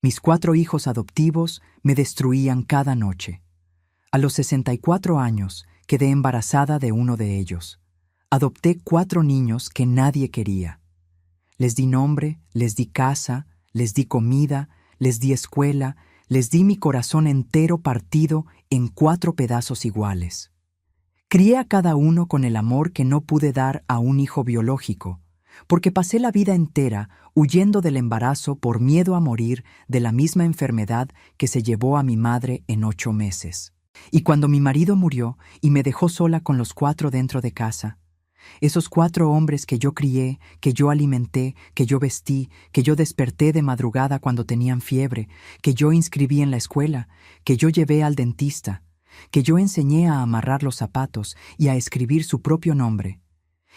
Mis 4 hijos adoptivos me destruían cada noche. A los 64 años quedé embarazada de uno de ellos. Adopté 4 niños que nadie quería. Les di nombre, les di casa, les di comida, les di escuela, les di mi corazón entero partido en 4 pedazos iguales. Crié a cada uno con el amor que no pude dar a un hijo biológico, porque pasé la vida entera huyendo del embarazo por miedo a morir de la misma enfermedad que se llevó a mi madre en 8 meses. Y cuando mi marido murió y me dejó sola con los 4 dentro de casa, esos 4 hombres que yo crié, que yo alimenté, que yo vestí, que yo desperté de madrugada cuando tenían fiebre, que yo inscribí en la escuela, que yo llevé al dentista, que yo enseñé a amarrar los zapatos y a escribir su propio nombre,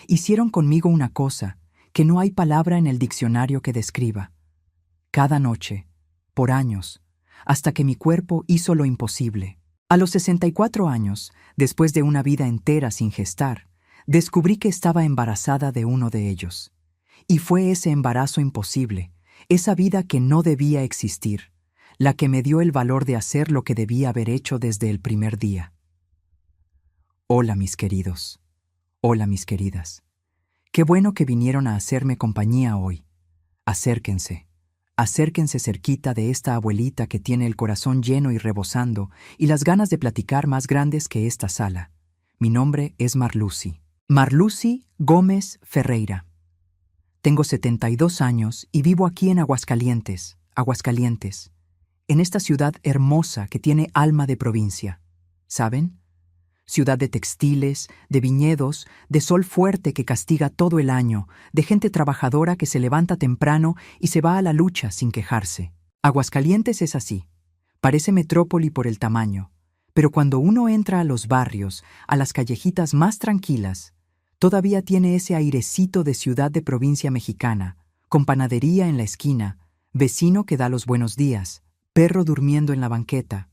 hicieron conmigo una cosa que no hay palabra en el diccionario que describa. Cada noche, por años, hasta que mi cuerpo hizo lo imposible. A los 64 años, después de una vida entera sin gestar, descubrí que estaba embarazada de uno de ellos. Y fue ese embarazo imposible, esa vida que no debía existir, la que me dio el valor de hacer lo que debía haber hecho desde el primer día. Hola, mis queridos. Hola, mis queridas. Qué bueno que vinieron a hacerme compañía hoy. Acérquense. Acérquense cerquita de esta abuelita que tiene el corazón lleno y rebosando y las ganas de platicar más grandes que esta sala. Mi nombre es Marlucy. Marlucy Gómez Ferreira. Tengo 72 años y vivo aquí en Aguascalientes, en esta ciudad hermosa que tiene alma de provincia. ¿Saben? Ciudad de textiles, de viñedos, de sol fuerte que castiga todo el año, de gente trabajadora que se levanta temprano y se va a la lucha sin quejarse. Aguascalientes es así. Parece metrópoli por el tamaño, pero cuando uno entra a los barrios, a las callejitas más tranquilas, todavía tiene ese airecito de ciudad de provincia mexicana, con panadería en la esquina, vecino que da los buenos días, perro durmiendo en la banqueta.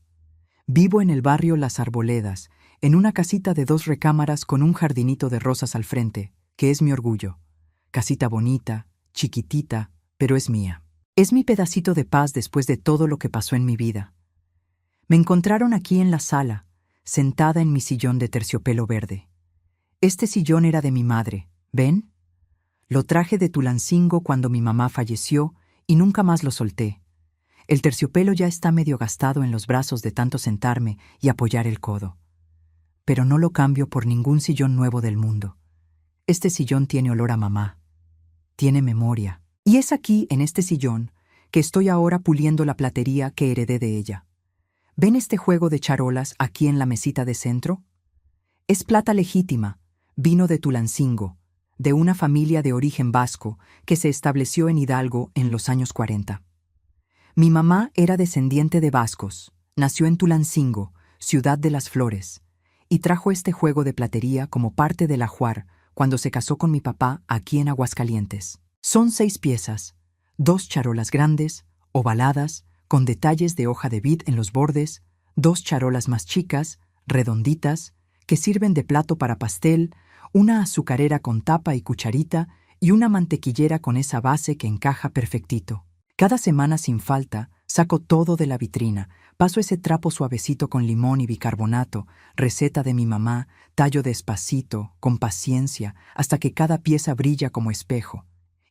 Vivo en el barrio Las Arboledas, en una casita de 2 recámaras con un jardinito de rosas al frente, que es mi orgullo. Casita bonita, chiquitita, pero es mía. Es mi pedacito de paz después de todo lo que pasó en mi vida. Me encontraron aquí en la sala, sentada en mi sillón de terciopelo verde. Este sillón era de mi madre, ¿ven? Lo traje de Tulancingo cuando mi mamá falleció y nunca más lo solté. El terciopelo ya está medio gastado en los brazos de tanto sentarme y apoyar el codo. Pero no lo cambio por ningún sillón nuevo del mundo. Este sillón tiene olor a mamá. Tiene memoria. Y es aquí, en este sillón, que estoy ahora puliendo la platería que heredé de ella. ¿Ven este juego de charolas aquí en la mesita de centro? Es plata legítima, vino de Tulancingo, de una familia de origen vasco que se estableció en Hidalgo en los años 40. Mi mamá era descendiente de vascos, nació en Tulancingo, ciudad de las flores, y trajo este juego de platería como parte del ajuar cuando se casó con mi papá aquí en Aguascalientes. Son 6 piezas, 2 charolas grandes, ovaladas, con detalles de hoja de vid en los bordes, 2 charolas más chicas, redonditas, que sirven de plato para pastel, una azucarera con tapa y cucharita y una mantequillera con esa base que encaja perfectito. Cada semana sin falta saco todo de la vitrina, paso ese trapo suavecito con limón y bicarbonato, receta de mi mamá, tallo despacito, con paciencia, hasta que cada pieza brilla como espejo.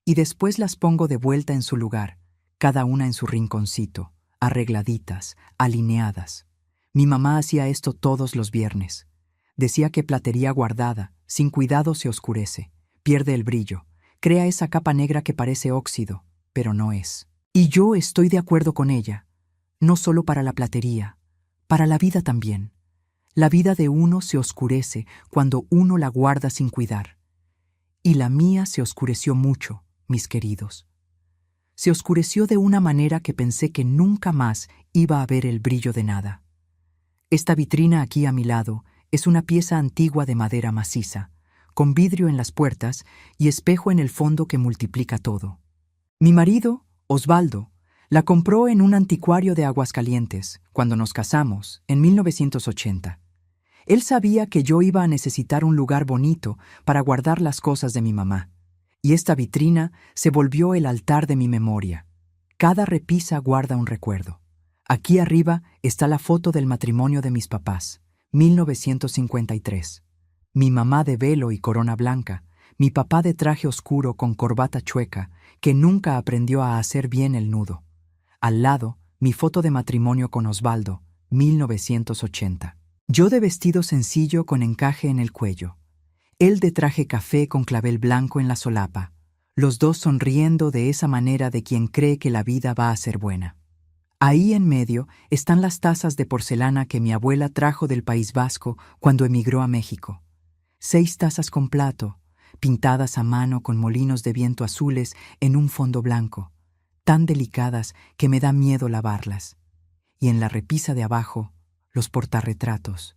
Y después las pongo de vuelta en su lugar, cada una en su rinconcito, arregladitas, alineadas. Mi mamá hacía esto todos los viernes. Decía que platería guardada, sin cuidado se oscurece, pierde el brillo, crea esa capa negra que parece óxido, pero no es. Y yo estoy de acuerdo con ella, no solo para la platería, para la vida también. La vida de uno se oscurece cuando uno la guarda sin cuidar. Y la mía se oscureció mucho, mis queridos. Se oscureció de una manera que pensé que nunca más iba a ver el brillo de nada. Esta vitrina aquí a mi lado es una pieza antigua de madera maciza, con vidrio en las puertas y espejo en el fondo que multiplica todo. Mi marido, Osvaldo, la compró en un anticuario de Aguascalientes, cuando nos casamos, en 1980. Él sabía que yo iba a necesitar un lugar bonito para guardar las cosas de mi mamá, y esta vitrina se volvió el altar de mi memoria. Cada repisa guarda un recuerdo. Aquí arriba está la foto del matrimonio de mis papás, 1953. Mi mamá de velo y corona blanca, mi papá de traje oscuro con corbata chueca, que nunca aprendió a hacer bien el nudo. Al lado, mi foto de matrimonio con Osvaldo, 1980. Yo de vestido sencillo con encaje en el cuello. Él de traje café con clavel blanco en la solapa. Los dos sonriendo de esa manera de quien cree que la vida va a ser buena. Ahí en medio están las tazas de porcelana que mi abuela trajo del País Vasco cuando emigró a México. 6 tazas con plato, pintadas a mano con molinos de viento azules en un fondo blanco, tan delicadas que me da miedo lavarlas. Y en la repisa de abajo, los portarretratos.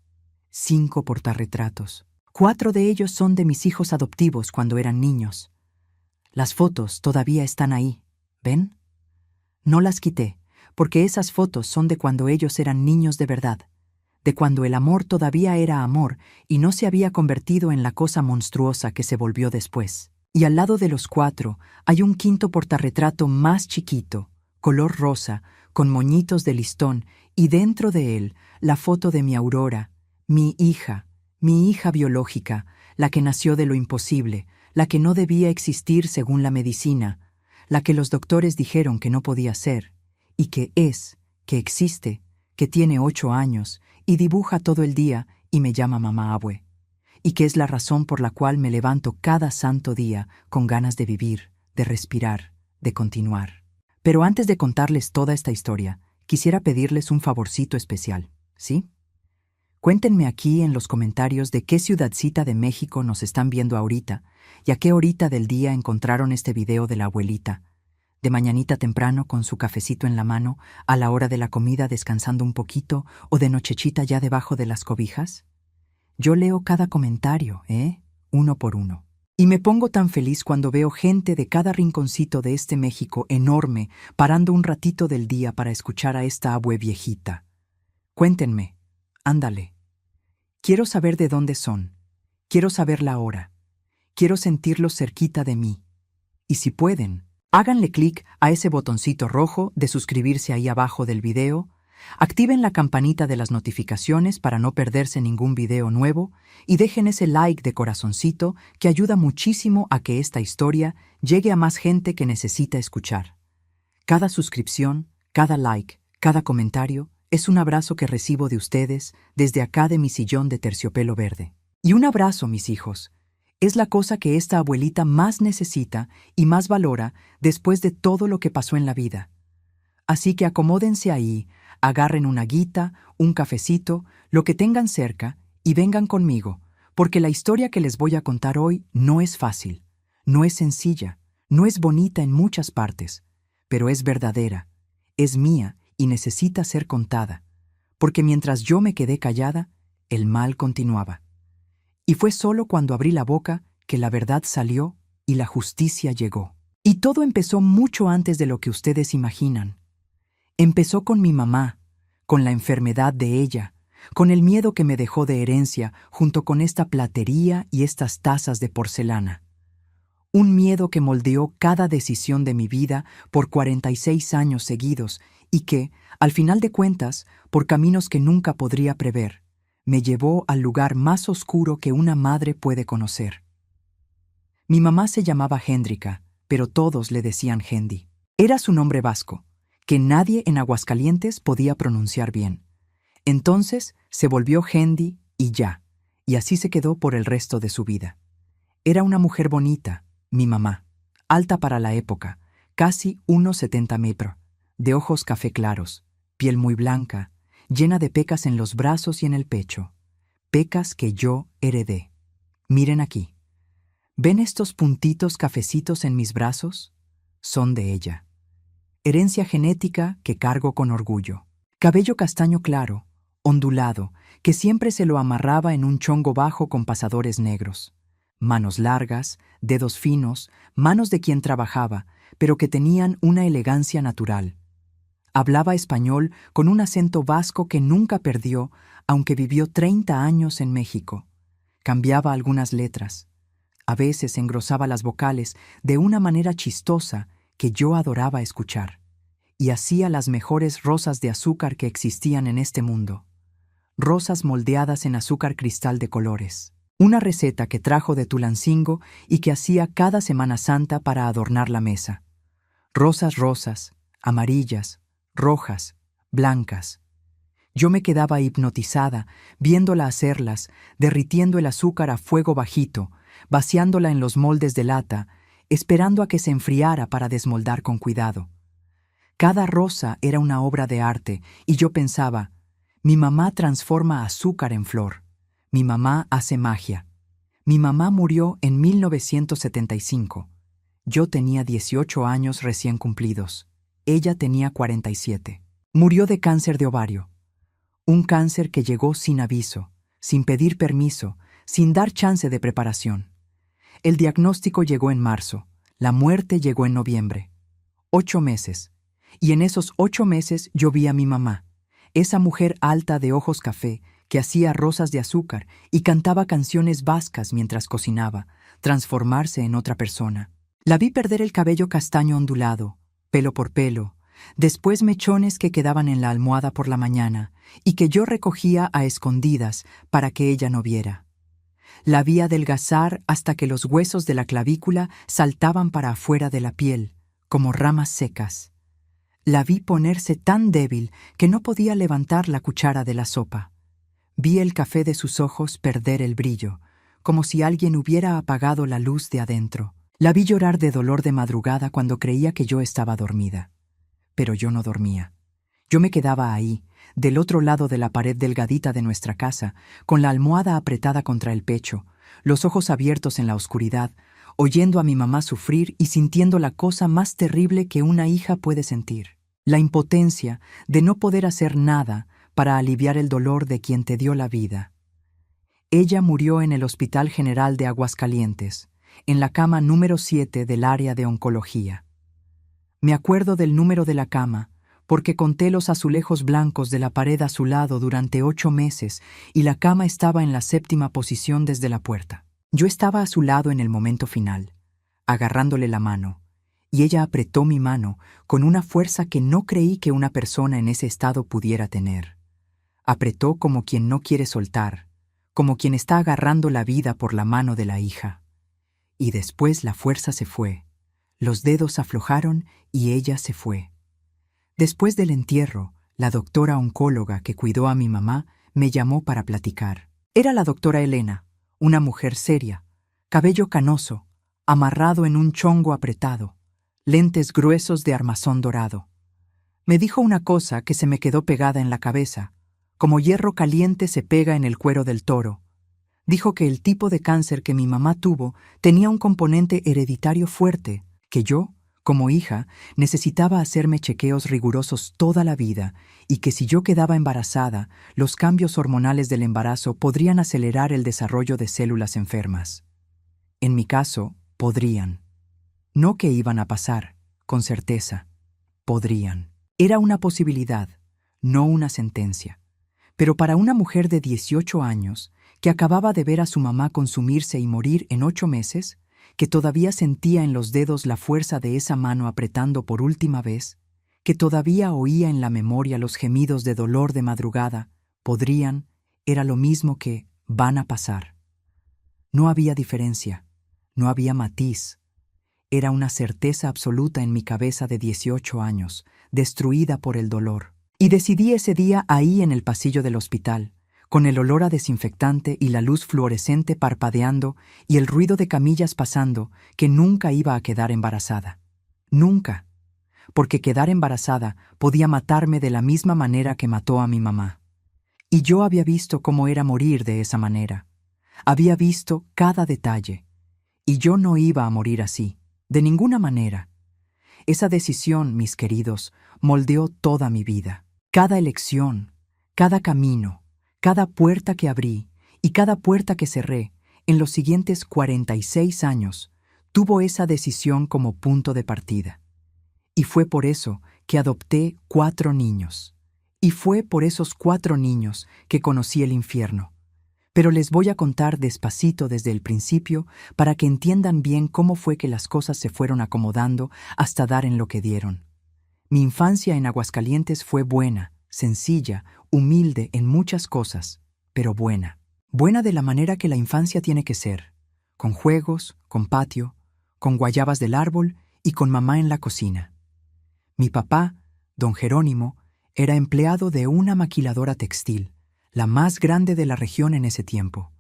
5 portarretratos. 4 de ellos son de mis hijos adoptivos cuando eran niños. Las fotos todavía están ahí, ¿ven? No las quité, porque esas fotos son de cuando ellos eran niños de verdad, de cuando el amor todavía era amor y no se había convertido en la cosa monstruosa que se volvió después. Y al lado de los 4 hay un quinto portarretrato más chiquito, color rosa, con moñitos de listón, y dentro de él la foto de mi Aurora, mi hija biológica, la que nació de lo imposible, la que no debía existir según la medicina, la que los doctores dijeron que no podía ser, y que es, que existe, que tiene 8 años, y dibuja todo el día y me llama mamá abue, y que es la razón por la cual me levanto cada santo día con ganas de vivir, de respirar, de continuar. Pero antes de contarles toda esta historia, quisiera pedirles un favorcito especial, ¿sí? Cuéntenme aquí en los comentarios de qué ciudadcita de México nos están viendo ahorita y a qué horita del día encontraron este video de la abuelita. De mañanita temprano con su cafecito en la mano, a la hora de la comida descansando un poquito o de nochechita ya debajo de las cobijas. Yo leo cada comentario, uno por uno. Y me pongo tan feliz cuando veo gente de cada rinconcito de este México enorme parando un ratito del día para escuchar a esta abue viejita. Cuéntenme, ándale. Quiero saber de dónde son. Quiero saber la hora. Quiero sentirlos cerquita de mí. Y si pueden, háganle clic a ese botoncito rojo de suscribirse ahí abajo del video, activen la campanita de las notificaciones para no perderse ningún video nuevo y dejen ese like de corazoncito que ayuda muchísimo a que esta historia llegue a más gente que necesita escuchar. Cada suscripción, cada like, cada comentario es un abrazo que recibo de ustedes desde acá de mi sillón de terciopelo verde. Y un abrazo, mis hijos, es la cosa que esta abuelita más necesita y más valora después de todo lo que pasó en la vida. Así que acomódense ahí, agarren una guita, un cafecito, lo que tengan cerca y vengan conmigo, porque la historia que les voy a contar hoy no es fácil, no es sencilla, no es bonita en muchas partes, pero es verdadera, es mía y necesita ser contada, porque mientras yo me quedé callada, el mal continuaba. Y fue solo cuando abrí la boca que la verdad salió y la justicia llegó. Y todo empezó mucho antes de lo que ustedes imaginan. Empezó con mi mamá, con la enfermedad de ella, con el miedo que me dejó de herencia junto con esta platería y estas tazas de porcelana. Un miedo que moldeó cada decisión de mi vida por 46 años seguidos y que, al final de cuentas, por caminos que nunca podría prever, me llevó al lugar más oscuro que una madre puede conocer. Mi mamá se llamaba Hendrika, pero todos le decían Hendi. Era su nombre vasco, que nadie en Aguascalientes podía pronunciar bien. Entonces se volvió Hendi y ya, y así se quedó por el resto de su vida. Era una mujer bonita, mi mamá, alta para la época, casi 1,70 metros, de ojos café claros, piel muy blanca, llena de pecas en los brazos y en el pecho, pecas que yo heredé. Miren aquí. ¿Ven estos puntitos cafecitos en mis brazos? Son de ella. Herencia genética que cargo con orgullo. Cabello castaño claro, ondulado, que siempre se lo amarraba en un chongo bajo con pasadores negros. Manos largas, dedos finos, manos de quien trabajaba, pero que tenían una elegancia natural. Hablaba español con un acento vasco que nunca perdió, aunque vivió 30 años en México. Cambiaba algunas letras. A veces engrosaba las vocales de una manera chistosa que yo adoraba escuchar. y hacía las mejores rosas de azúcar que existían en este mundo. Rosas moldeadas en azúcar cristal de colores. Una receta que trajo de Tulancingo y que hacía cada Semana Santa para adornar la mesa. Rosas rosas, amarillas, rojas, blancas. Yo me quedaba hipnotizada, viéndola hacerlas, derritiendo el azúcar a fuego bajito, vaciándola en los moldes de lata, esperando a que se enfriara para desmoldar con cuidado. Cada rosa era una obra de arte, y yo pensaba, mi mamá transforma azúcar en flor. Mi mamá hace magia. Mi mamá murió en 1975. Yo tenía 18 años recién cumplidos. Ella tenía 47. Murió de cáncer de ovario. Un cáncer que llegó sin aviso, sin pedir permiso, sin dar chance de preparación. El diagnóstico llegó en marzo. La muerte llegó en noviembre. 8 meses. Y en esos 8 meses yo vi a mi mamá, esa mujer alta de ojos café, que hacía rosas de azúcar y cantaba canciones vascas mientras cocinaba, transformarse en otra persona. La vi perder el cabello castaño ondulado, pelo por pelo, después mechones que quedaban en la almohada por la mañana y que yo recogía a escondidas para que ella no viera. La vi adelgazar hasta que los huesos de la clavícula saltaban para afuera de la piel, como ramas secas. La vi ponerse tan débil que no podía levantar la cuchara de la sopa. Vi el café de sus ojos perder el brillo, como si alguien hubiera apagado la luz de adentro. La vi llorar de dolor de madrugada cuando creía que yo estaba dormida. Pero yo no dormía. Yo me quedaba ahí, del otro lado de la pared delgadita de nuestra casa, con la almohada apretada contra el pecho, los ojos abiertos en la oscuridad, oyendo a mi mamá sufrir y sintiendo la cosa más terrible que una hija puede sentir. La impotencia de no poder hacer nada para aliviar el dolor de quien te dio la vida. Ella murió en el Hospital General de Aguascalientes, en la cama número 7 del área de oncología. Me acuerdo del número de la cama, porque conté los azulejos blancos de la pared a su lado durante 8 meses y la cama estaba en la 7ª posición desde la puerta. Yo estaba a su lado en el momento final, agarrándole la mano, y ella apretó mi mano con una fuerza que no creí que una persona en ese estado pudiera tener. Apretó como quien no quiere soltar, como quien está agarrando la vida por la mano de la hija. Y después la fuerza se fue, los dedos aflojaron y ella se fue. Después del entierro, la doctora oncóloga que cuidó a mi mamá me llamó para platicar. Era la doctora Elena, una mujer seria, cabello canoso, amarrado en un chongo apretado, lentes gruesos de armazón dorado. Me dijo una cosa que se me quedó pegada en la cabeza, como hierro caliente se pega en el cuero del toro. Dijo que el tipo de cáncer que mi mamá tuvo tenía un componente hereditario fuerte, que yo, como hija, necesitaba hacerme chequeos rigurosos toda la vida y que si yo quedaba embarazada, los cambios hormonales del embarazo podrían acelerar el desarrollo de células enfermas. En mi caso, podrían. No que iban a pasar, con certeza. Podrían. Era una posibilidad, no una sentencia. Pero para una mujer de 18 años, que acababa de ver a su mamá consumirse y morir en 8 meses, que todavía sentía en los dedos la fuerza de esa mano apretando por última vez, que todavía oía en la memoria los gemidos de dolor de madrugada, podrían, era lo mismo que van a pasar. No había diferencia, no había matiz. Era una certeza absoluta en mi cabeza de 18 años, destruida por el dolor. Y decidí ese día ahí en el pasillo del hospital, con el olor a desinfectante y la luz fluorescente parpadeando y el ruido de camillas pasando, que nunca iba a quedar embarazada. Nunca. Porque quedar embarazada podía matarme de la misma manera que mató a mi mamá. Y yo había visto cómo era morir de esa manera. Había visto cada detalle. Y yo no iba a morir así, de ninguna manera. Esa decisión, mis queridos, moldeó toda mi vida. Cada elección, cada camino, cada puerta que abrí y cada puerta que cerré en los siguientes 46 años tuvo esa decisión como punto de partida. Y fue por eso que adopté 4 niños. Y fue por esos 4 niños que conocí el infierno. Pero les voy a contar despacito desde el principio para que entiendan bien cómo fue que las cosas se fueron acomodando hasta dar en lo que dieron. Mi infancia en Aguascalientes fue buena, sencilla, humilde en muchas cosas, pero buena. Buena de la manera que la infancia tiene que ser, con juegos, con patio, con guayabas del árbol y con mamá en la cocina. Mi papá, don Jerónimo, era empleado de una maquiladora textil, la más grande de la región en ese tiempo.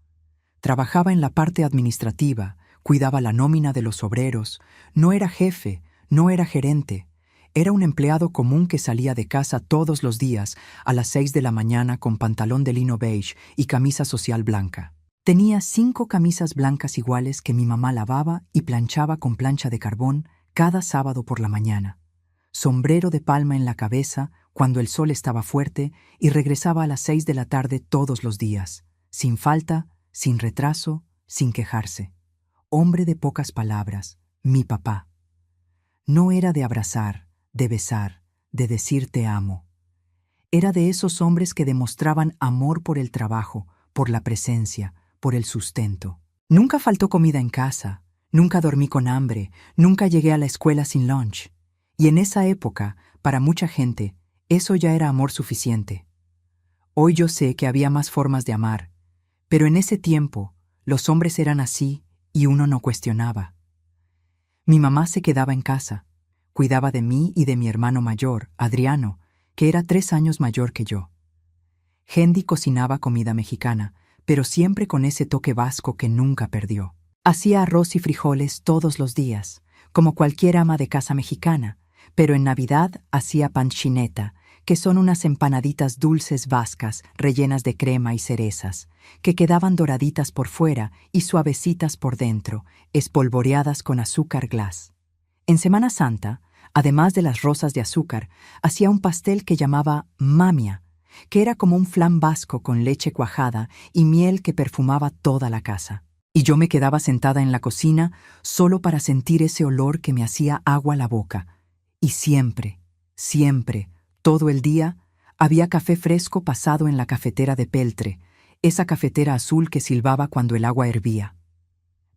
Trabajaba en la parte administrativa, cuidaba la nómina de los obreros, no era jefe, no era gerente. Era un empleado común que salía de casa todos los días a las 6 de la mañana con pantalón de lino beige y camisa social blanca. Tenía 5 camisas blancas iguales que mi mamá lavaba y planchaba con plancha de carbón cada sábado por la mañana. Sombrero de palma en la cabeza cuando el sol estaba fuerte y regresaba a las 6 de la tarde todos los días, sin falta, sin retraso, sin quejarse. Hombre de pocas palabras, mi papá. No era de abrazar, de besar, de decir te amo. Era de esos hombres que demostraban amor por el trabajo, por la presencia, por el sustento. Nunca faltó comida en casa, nunca dormí con hambre, nunca llegué a la escuela sin lunch. Y en esa época, para mucha gente, eso ya era amor suficiente. Hoy yo sé que había más formas de amar, pero en ese tiempo, los hombres eran así y uno no cuestionaba. Mi mamá se quedaba en casa. Cuidaba de mí y de mi hermano mayor, Adriano, que era 3 años mayor que yo. Hendy cocinaba comida mexicana, pero siempre con ese toque vasco que nunca perdió. Hacía arroz y frijoles todos los días, como cualquier ama de casa mexicana, pero en Navidad hacía panchineta, que son unas empanaditas dulces vascas rellenas de crema y cerezas, que quedaban doraditas por fuera y suavecitas por dentro, espolvoreadas con azúcar glas. En Semana Santa, además de las rosas de azúcar, hacía un pastel que llamaba mamia, que era como un flan vasco con leche cuajada y miel que perfumaba toda la casa. Y yo me quedaba sentada en la cocina solo para sentir ese olor que me hacía agua la boca. Y siempre, siempre, todo el día, había café fresco pasado en la cafetera de peltre, esa cafetera azul que silbaba cuando el agua hervía.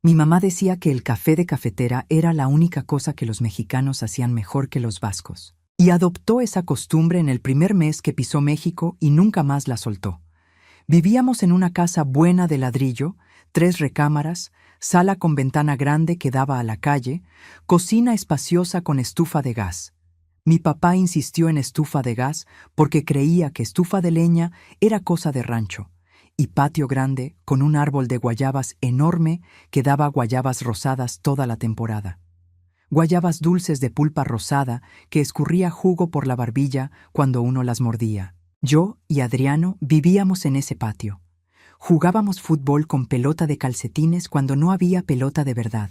Mi mamá decía que el café de cafetera era la única cosa que los mexicanos hacían mejor que los vascos. Y adoptó esa costumbre en el primer mes que pisó México y nunca más la soltó. Vivíamos en una casa buena de ladrillo, 3 recámaras, sala con ventana grande que daba a la calle, cocina espaciosa con estufa de gas. Mi papá insistió en estufa de gas porque creía que estufa de leña era cosa de rancho, y patio grande con un árbol de guayabas enorme que daba guayabas rosadas toda la temporada. Guayabas dulces de pulpa rosada que escurría jugo por la barbilla cuando uno las mordía. Yo y Adriano vivíamos en ese patio. Jugábamos fútbol con pelota de calcetines cuando no había pelota de verdad.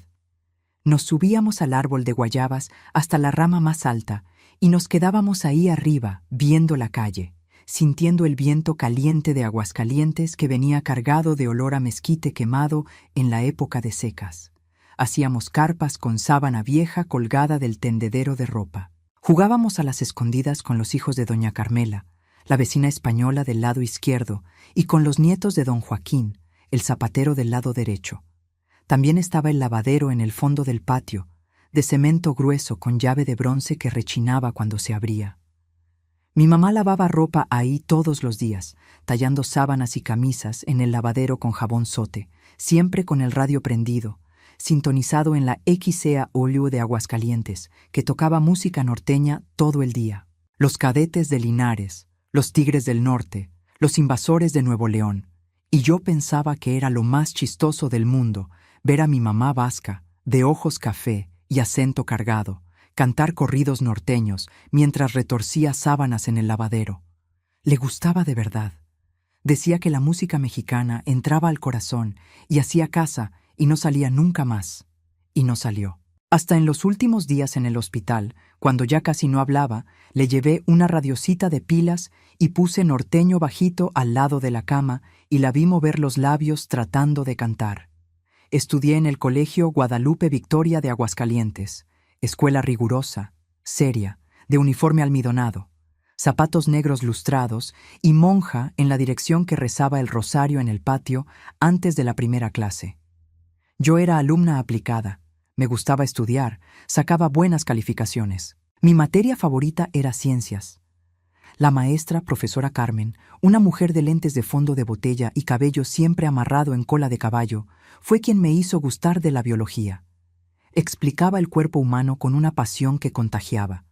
Nos subíamos al árbol de guayabas hasta la rama más alta y nos quedábamos ahí arriba, viendo la calle, sintiendo el viento caliente de Aguascalientes que venía cargado de olor a mezquite quemado en la época de secas. Hacíamos carpas con sábana vieja colgada del tendedero de ropa. Jugábamos a las escondidas con los hijos de doña Carmela, la vecina española del lado izquierdo, y con los nietos de don Joaquín, el zapatero del lado derecho. También estaba el lavadero en el fondo del patio, de cemento grueso con llave de bronce que rechinaba cuando se abría. Mi mamá lavaba ropa ahí todos los días, tallando sábanas y camisas en el lavadero con jabón sote, siempre con el radio prendido, sintonizado en la XEA Olio de Aguascalientes, que tocaba música norteña todo el día. Los Cadetes de Linares, los Tigres del Norte, los Invasores de Nuevo León. Y yo pensaba que era lo más chistoso del mundo ver a mi mamá vasca, de ojos café y acento cargado, cantar corridos norteños mientras retorcía sábanas en el lavadero. Le gustaba de verdad. Decía que la música mexicana entraba al corazón y hacía casa y no salía nunca más. Y no salió. Hasta en los últimos días en el hospital, cuando ya casi no hablaba, le llevé una radiocita de pilas y puse norteño bajito al lado de la cama y la vi mover los labios tratando de cantar. Estudié en el Colegio Guadalupe Victoria de Aguascalientes, escuela rigurosa, seria, de uniforme almidonado, zapatos negros lustrados y monja en la dirección que rezaba el rosario en el patio antes de la primera clase. Yo era alumna aplicada, me gustaba estudiar, sacaba buenas calificaciones. Mi materia favorita era ciencias. La maestra, profesora Carmen, una mujer de lentes de fondo de botella y cabello siempre amarrado en cola de caballo, fue quien me hizo gustar de la biología. Explicaba el cuerpo humano con una pasión que contagiaba.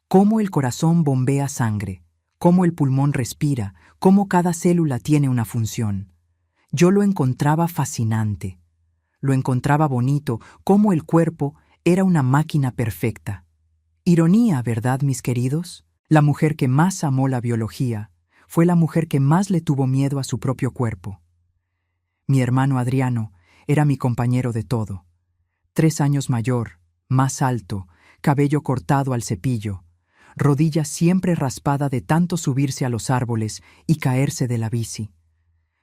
Cómo el corazón bombea sangre, cómo el pulmón respira, cómo cada célula tiene una función. Yo lo encontraba fascinante. Lo encontraba bonito, cómo el cuerpo era una máquina perfecta. Ironía, ¿verdad, mis queridos? La mujer que más amó la biología fue la mujer que más le tuvo miedo a su propio cuerpo. Mi hermano Adriano era mi compañero de todo. 3 años mayor, más alto, cabello cortado al cepillo, rodilla siempre raspada de tanto subirse a los árboles y caerse de la bici.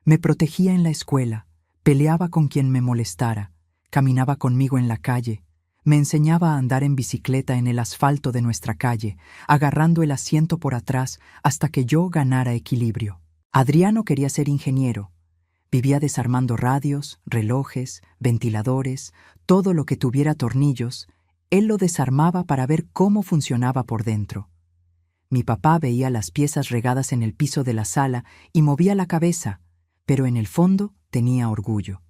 Me protegía en la escuela, peleaba con quien me molestara, caminaba conmigo en la calle, me enseñaba a andar en bicicleta en el asfalto de nuestra calle, agarrando el asiento por atrás hasta que yo ganara equilibrio. Adriano quería ser ingeniero. Vivía desarmando radios, relojes, ventiladores, todo lo que tuviera tornillos. Él lo desarmaba para ver cómo funcionaba por dentro. Mi papá veía las piezas regadas en el piso de la sala y movía la cabeza, pero en el fondo tenía orgullo.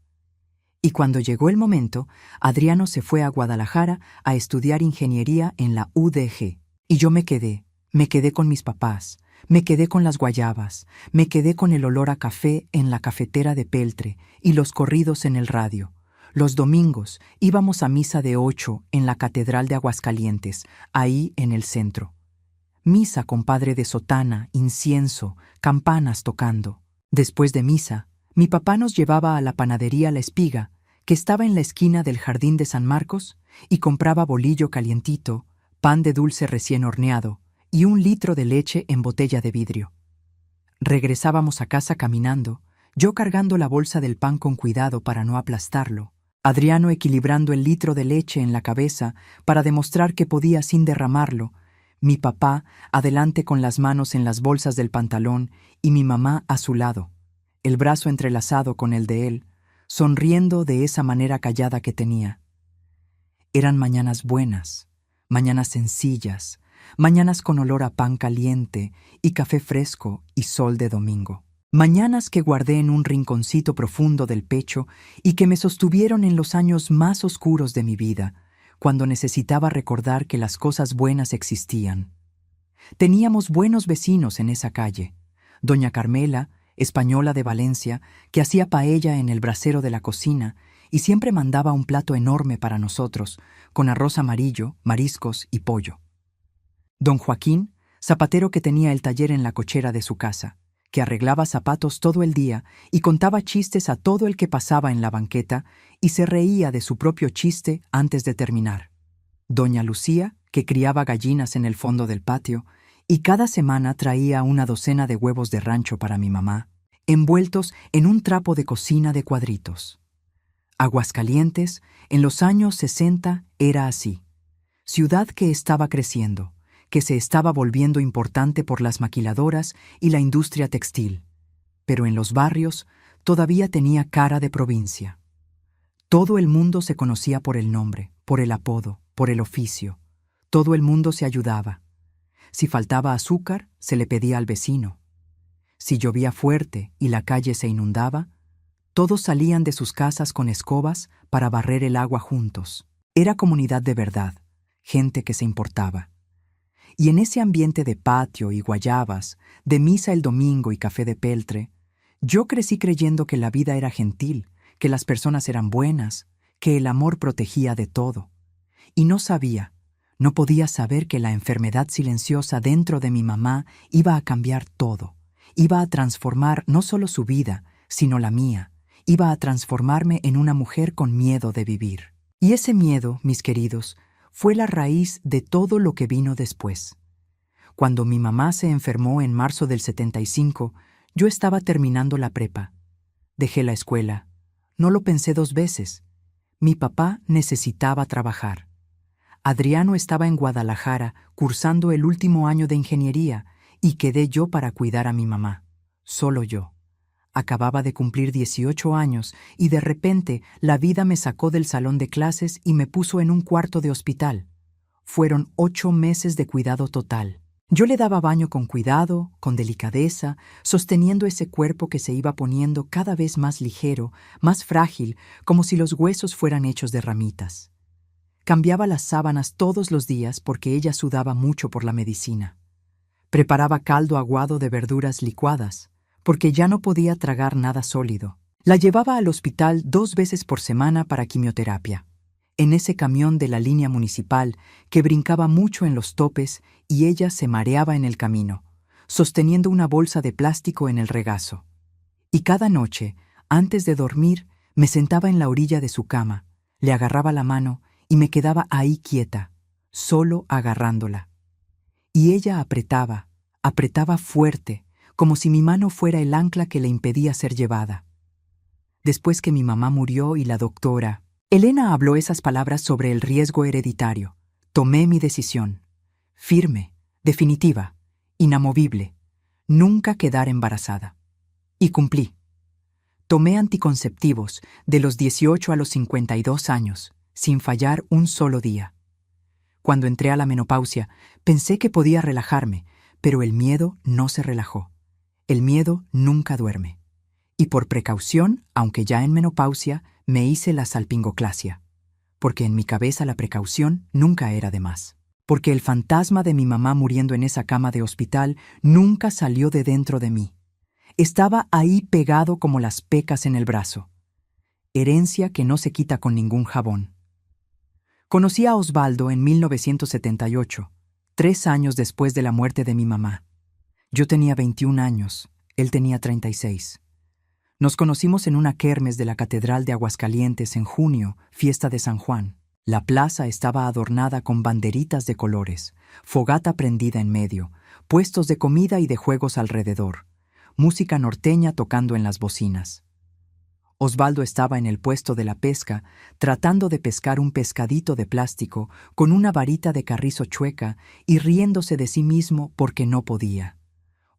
Y cuando llegó el momento, Adriano se fue a Guadalajara a estudiar ingeniería en la UDG. Y yo me quedé con mis papás, me quedé con las guayabas, me quedé con el olor a café en la cafetera de peltre y los corridos en el radio. Los domingos íbamos a misa de 8 en la Catedral de Aguascalientes, ahí en el centro. Misa con padre de sotana, incienso, campanas tocando. Después de misa, mi papá nos llevaba a la panadería La Espiga, que estaba en la esquina del Jardín de San Marcos, y compraba bolillo calientito, pan de dulce recién horneado y 1 litro de leche en botella de vidrio. Regresábamos a casa caminando, yo cargando la bolsa del pan con cuidado para no aplastarlo, Adriano equilibrando el litro de leche en la cabeza para demostrar que podía sin derramarlo, mi papá adelante con las manos en las bolsas del pantalón y mi mamá a su lado, el brazo entrelazado con el de él, sonriendo de esa manera callada que tenía. Eran mañanas buenas, mañanas sencillas, mañanas con olor a pan caliente y café fresco y sol de domingo. Mañanas que guardé en un rinconcito profundo del pecho y que me sostuvieron en los años más oscuros de mi vida, cuando necesitaba recordar que las cosas buenas existían. Teníamos buenos vecinos en esa calle. Doña Carmela, española de Valencia, que hacía paella en el brasero de la cocina y siempre mandaba un plato enorme para nosotros, con arroz amarillo, mariscos y pollo. Don Joaquín, zapatero que tenía el taller en la cochera de su casa, que arreglaba zapatos todo el día y contaba chistes a todo el que pasaba en la banqueta y se reía de su propio chiste antes de terminar. Doña Lucía, que criaba gallinas en el fondo del patio y cada semana traía 1 docena de huevos de rancho para mi mamá, envueltos en un trapo de cocina de cuadritos. Aguascalientes, en los años 60, era así. Ciudad que estaba creciendo, que se estaba volviendo importante por las maquiladoras y la industria textil, pero en los barrios todavía tenía cara de provincia. Todo el mundo se conocía por el nombre, por el apodo, por el oficio. Todo el mundo se ayudaba. Si faltaba azúcar, se le pedía al vecino. Si llovía fuerte y la calle se inundaba, todos salían de sus casas con escobas para barrer el agua juntos. Era comunidad de verdad, gente que se importaba. Y en ese ambiente de patio y guayabas, de misa el domingo y café de peltre, yo crecí creyendo que la vida era gentil, que las personas eran buenas, que el amor protegía de todo. Y no podía saber que la enfermedad silenciosa dentro de mi mamá iba a cambiar todo, iba a transformar no solo su vida, sino la mía, iba a transformarme en una mujer con miedo de vivir. Y ese miedo, mis queridos, fue la raíz de todo lo que vino después. Cuando mi mamá se enfermó en marzo del 75, yo estaba terminando la prepa. Dejé la escuela. No lo pensé 2 veces. Mi papá necesitaba trabajar. Adriano estaba en Guadalajara cursando el último año de ingeniería y quedé yo para cuidar a mi mamá. Solo yo. Acababa de cumplir 18 años y de repente la vida me sacó del salón de clases y me puso en un cuarto de hospital. fueron 8 meses de cuidado total. Yo le daba baño con cuidado, con delicadeza, sosteniendo ese cuerpo que se iba poniendo cada vez más ligero, más frágil, como si los huesos fueran hechos de ramitas. Cambiaba las sábanas todos los días porque ella sudaba mucho por la medicina. Preparaba caldo aguado de verduras licuadas, porque ya no podía tragar nada sólido. La llevaba al hospital 2 veces por semana para quimioterapia. En ese camión de la línea municipal que brincaba mucho en los topes y ella se mareaba en el camino, sosteniendo una bolsa de plástico en el regazo. Y cada noche, antes de dormir, me sentaba en la orilla de su cama, le agarraba la mano y me quedaba ahí quieta, solo agarrándola. Y ella apretaba, apretaba fuerte, como si mi mano fuera el ancla que le impedía ser llevada. Después que mi mamá murió y la doctora Elena habló esas palabras sobre el riesgo hereditario, tomé mi decisión, firme, definitiva, inamovible, nunca quedar embarazada. Y cumplí. Tomé anticonceptivos de los 18 a los 52 años, sin fallar un solo día. Cuando entré a la menopausia, pensé que podía relajarme, pero el miedo no se relajó. El miedo nunca duerme. Y por precaución, aunque ya en menopausia, me hice la salpingoclasia. Porque en mi cabeza la precaución nunca era de más. Porque el fantasma de mi mamá muriendo en esa cama de hospital nunca salió de dentro de mí. Estaba ahí pegado como las pecas en el brazo. Herencia que no se quita con ningún jabón. Conocí a Osvaldo en 1978, 3 años después de la muerte de mi mamá. Yo tenía 21 años, él tenía 36. Nos conocimos en una kermes de la Catedral de Aguascalientes en junio, fiesta de San Juan. La plaza estaba adornada con banderitas de colores, fogata prendida en medio, puestos de comida y de juegos alrededor, música norteña tocando en las bocinas. Osvaldo estaba en el puesto de la pesca, tratando de pescar un pescadito de plástico con una varita de carrizo chueca y riéndose de sí mismo porque no podía.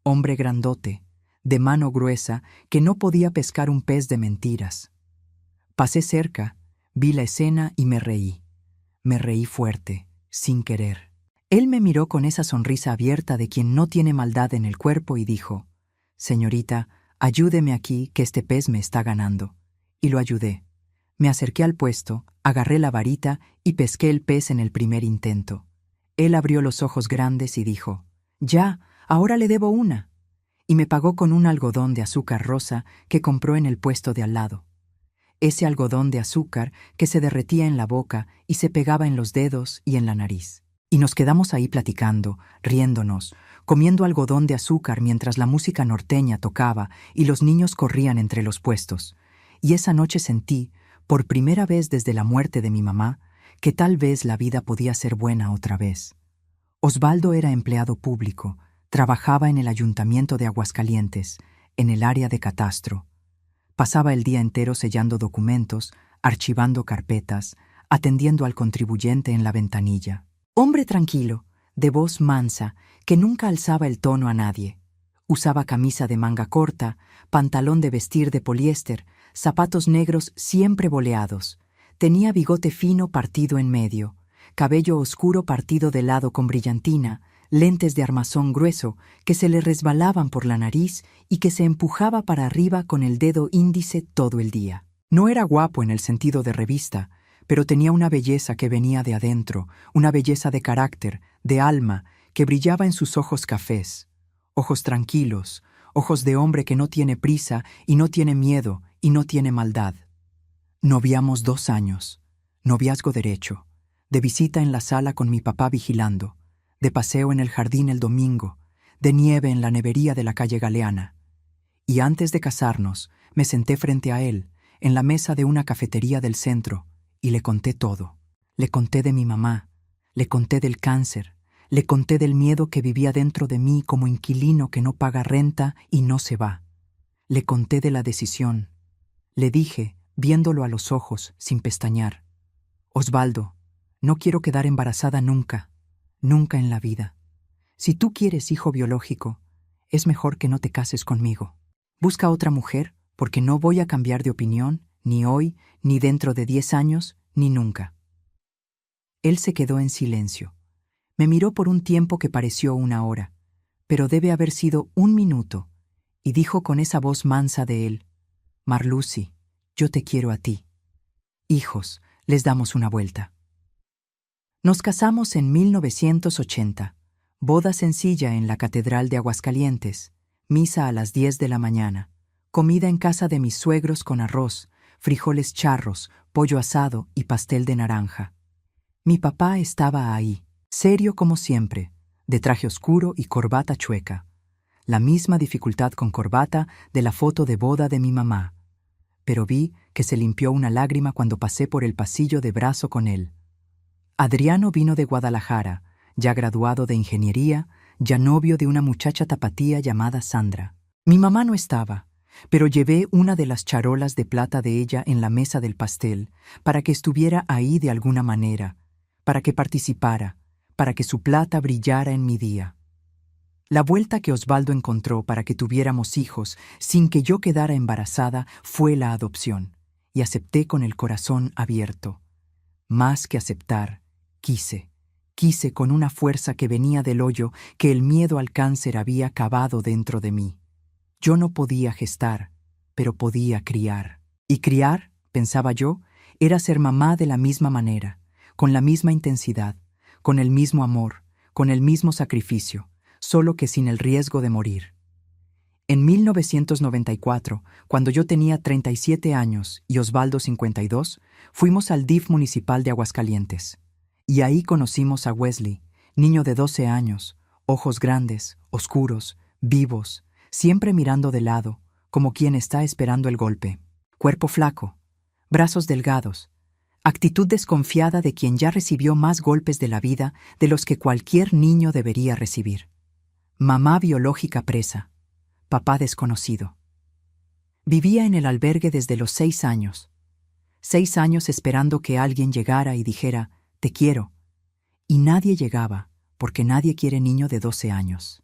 Hombre grandote, de mano gruesa, que no podía pescar un pez de mentiras. Pasé cerca, vi la escena y me reí. Me reí fuerte, sin querer. Él me miró con esa sonrisa abierta de quien no tiene maldad en el cuerpo y dijo: «Señorita, ayúdeme aquí, que este pez me está ganando». Y lo ayudé. Me acerqué al puesto, agarré la varita y pesqué el pez en el primer intento. Él abrió los ojos grandes y dijo: «Ya, ahora le debo una». Y me pagó con un algodón de azúcar rosa que compró en el puesto de al lado. Ese algodón de azúcar que se derretía en la boca y se pegaba en los dedos y en la nariz. Y nos quedamos ahí platicando, riéndonos, comiendo algodón de azúcar mientras la música norteña tocaba y los niños corrían entre los puestos. Y esa noche sentí, por primera vez desde la muerte de mi mamá, que tal vez la vida podía ser buena otra vez. Osvaldo era empleado público. Trabajaba en el ayuntamiento de Aguascalientes, en el área de catastro. Pasaba el día entero sellando documentos, archivando carpetas, atendiendo al contribuyente en la ventanilla. Hombre tranquilo, de voz mansa, que nunca alzaba el tono a nadie. Usaba camisa de manga corta, pantalón de vestir de poliéster, zapatos negros siempre boleados. Tenía bigote fino partido en medio, cabello oscuro partido de lado con brillantina, lentes de armazón grueso que se le resbalaban por la nariz y que se empujaba para arriba con el dedo índice todo el día. No era guapo en el sentido de revista, pero tenía una belleza que venía de adentro, una belleza de carácter, de alma, que brillaba en sus ojos cafés. Ojos tranquilos, ojos de hombre que no tiene prisa y no tiene miedo y no tiene maldad. Noviamos 2 años, noviazgo derecho, de visita en la sala con mi papá vigilando, de paseo en el jardín el domingo, de nieve en la nevería de la calle Galeana. Y antes de casarnos, me senté frente a él, en la mesa de una cafetería del centro, y le conté todo. Le conté de mi mamá, le conté del cáncer, le conté del miedo que vivía dentro de mí como inquilino que no paga renta y no se va. Le conté de la decisión. Le dije, viéndolo a los ojos, sin pestañear: «Osvaldo, no quiero quedar embarazada nunca. Nunca en la vida. Si tú quieres hijo biológico, es mejor que no te cases conmigo. Busca otra mujer, porque no voy a cambiar de opinión, ni hoy, ni dentro de 10 años, ni nunca». Él se quedó en silencio, Me miró por un tiempo que pareció una hora, pero debe haber sido 1 minuto, y dijo con esa voz mansa de él: «Marlucy, yo te quiero a ti. Hijos, les damos una vuelta». Nos casamos en 1980, boda sencilla en la Catedral de Aguascalientes, misa a las 10 de la mañana, comida en casa de mis suegros con arroz, frijoles charros, pollo asado y pastel de naranja. Mi papá estaba ahí, serio como siempre, de traje oscuro y corbata chueca. La misma dificultad con corbata de la foto de boda de mi mamá. Pero vi que se limpió una lágrima cuando pasé por el pasillo de brazo con él. Adriano vino de Guadalajara, ya graduado de ingeniería, ya novio de una muchacha tapatía llamada Sandra. Mi mamá no estaba, pero llevé una de las charolas de plata de ella en la mesa del pastel, para que estuviera ahí de alguna manera, para que participara, para que su plata brillara en mi día. La vuelta que Osvaldo encontró para que tuviéramos hijos sin que yo quedara embarazada fue la adopción, y acepté con el corazón abierto. Más que aceptar, quise con una fuerza que venía del hoyo que el miedo al cáncer había cavado dentro de mí. Yo no podía gestar, pero podía criar. Y criar, pensaba yo, era ser mamá de la misma manera, con la misma intensidad, con el mismo amor, con el mismo sacrificio, solo que sin el riesgo de morir. En 1994, cuando yo tenía 37 años y Osvaldo 52, fuimos al DIF municipal de Aguascalientes. Y ahí conocimos a Wesley, niño de 12 años, ojos grandes, oscuros, vivos, siempre mirando de lado, como quien está esperando el golpe. Cuerpo flaco, brazos delgados, actitud desconfiada de quien ya recibió más golpes de la vida de los que cualquier niño debería recibir. Mamá biológica presa, papá desconocido. Vivía en el albergue desde los 6 años. 6 años esperando que alguien llegara y dijera: «Te quiero». Y nadie llegaba, porque nadie quiere niño de 12 años.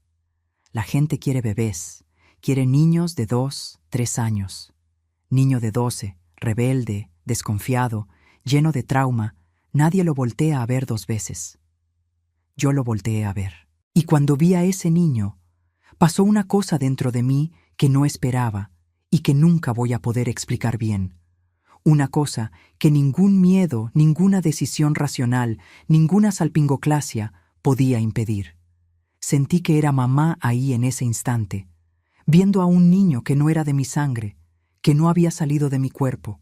La gente quiere bebés, quiere niños de 2, 3 años. Niño de 12, rebelde, desconfiado, lleno de trauma, nadie lo voltea a ver 2 veces. Yo lo volteé a ver. Y cuando vi a ese niño, pasó una cosa dentro de mí que no esperaba y que nunca voy a poder explicar bien. Una cosa que ningún miedo, ninguna decisión racional, ninguna salpingoclasia podía impedir. Sentí que era mamá ahí en ese instante, viendo a un niño que no era de mi sangre, que no había salido de mi cuerpo,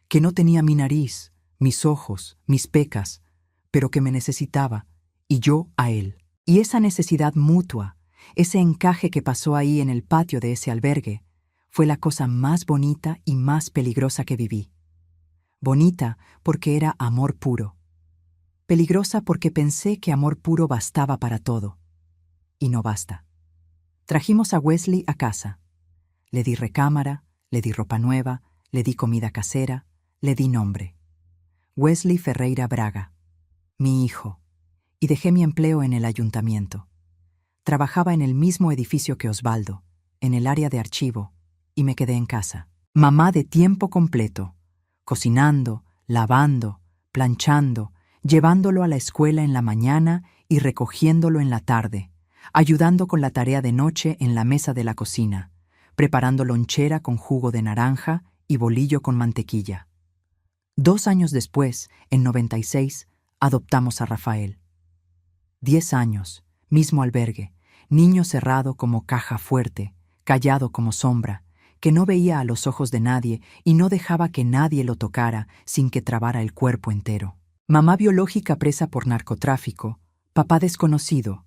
que no tenía mi nariz, mis ojos, mis pecas, pero que me necesitaba, y yo a él. Y esa necesidad mutua, ese encaje que pasó ahí en el patio de ese albergue, fue la cosa más bonita y más peligrosa que viví. Bonita porque era amor puro. Peligrosa porque pensé que amor puro bastaba para todo. Y no basta. Trajimos a Wesley a casa. Le di recámara, le di ropa nueva, le di comida casera, le di nombre. Wesley Ferreira Braga, mi hijo. Y dejé mi empleo en el ayuntamiento. Trabajaba en el mismo edificio que Osvaldo, en el área de archivo, y me quedé en casa. Mamá de tiempo completo, cocinando, lavando, planchando, llevándolo a la escuela en la mañana y recogiéndolo en la tarde, ayudando con la tarea de noche en la mesa de la cocina, preparando lonchera con jugo de naranja y bolillo con mantequilla. 2 años después, en 96, adoptamos a Rafael. 10 años, mismo albergue, niño cerrado como caja fuerte, callado como sombra, que no veía a los ojos de nadie y no dejaba que nadie lo tocara sin que trabara el cuerpo entero. Mamá biológica presa por narcotráfico, papá desconocido.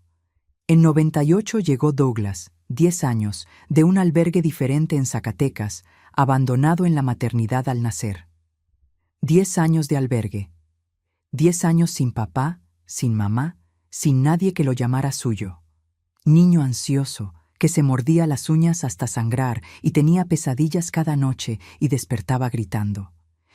En 98 llegó Douglas, 10 años, de un albergue diferente en Zacatecas, abandonado en la maternidad al nacer. 10 años de albergue. 10 años sin papá, sin mamá, sin nadie que lo llamara suyo. Niño ansioso, que se mordía las uñas hasta sangrar y tenía pesadillas cada noche y despertaba gritando.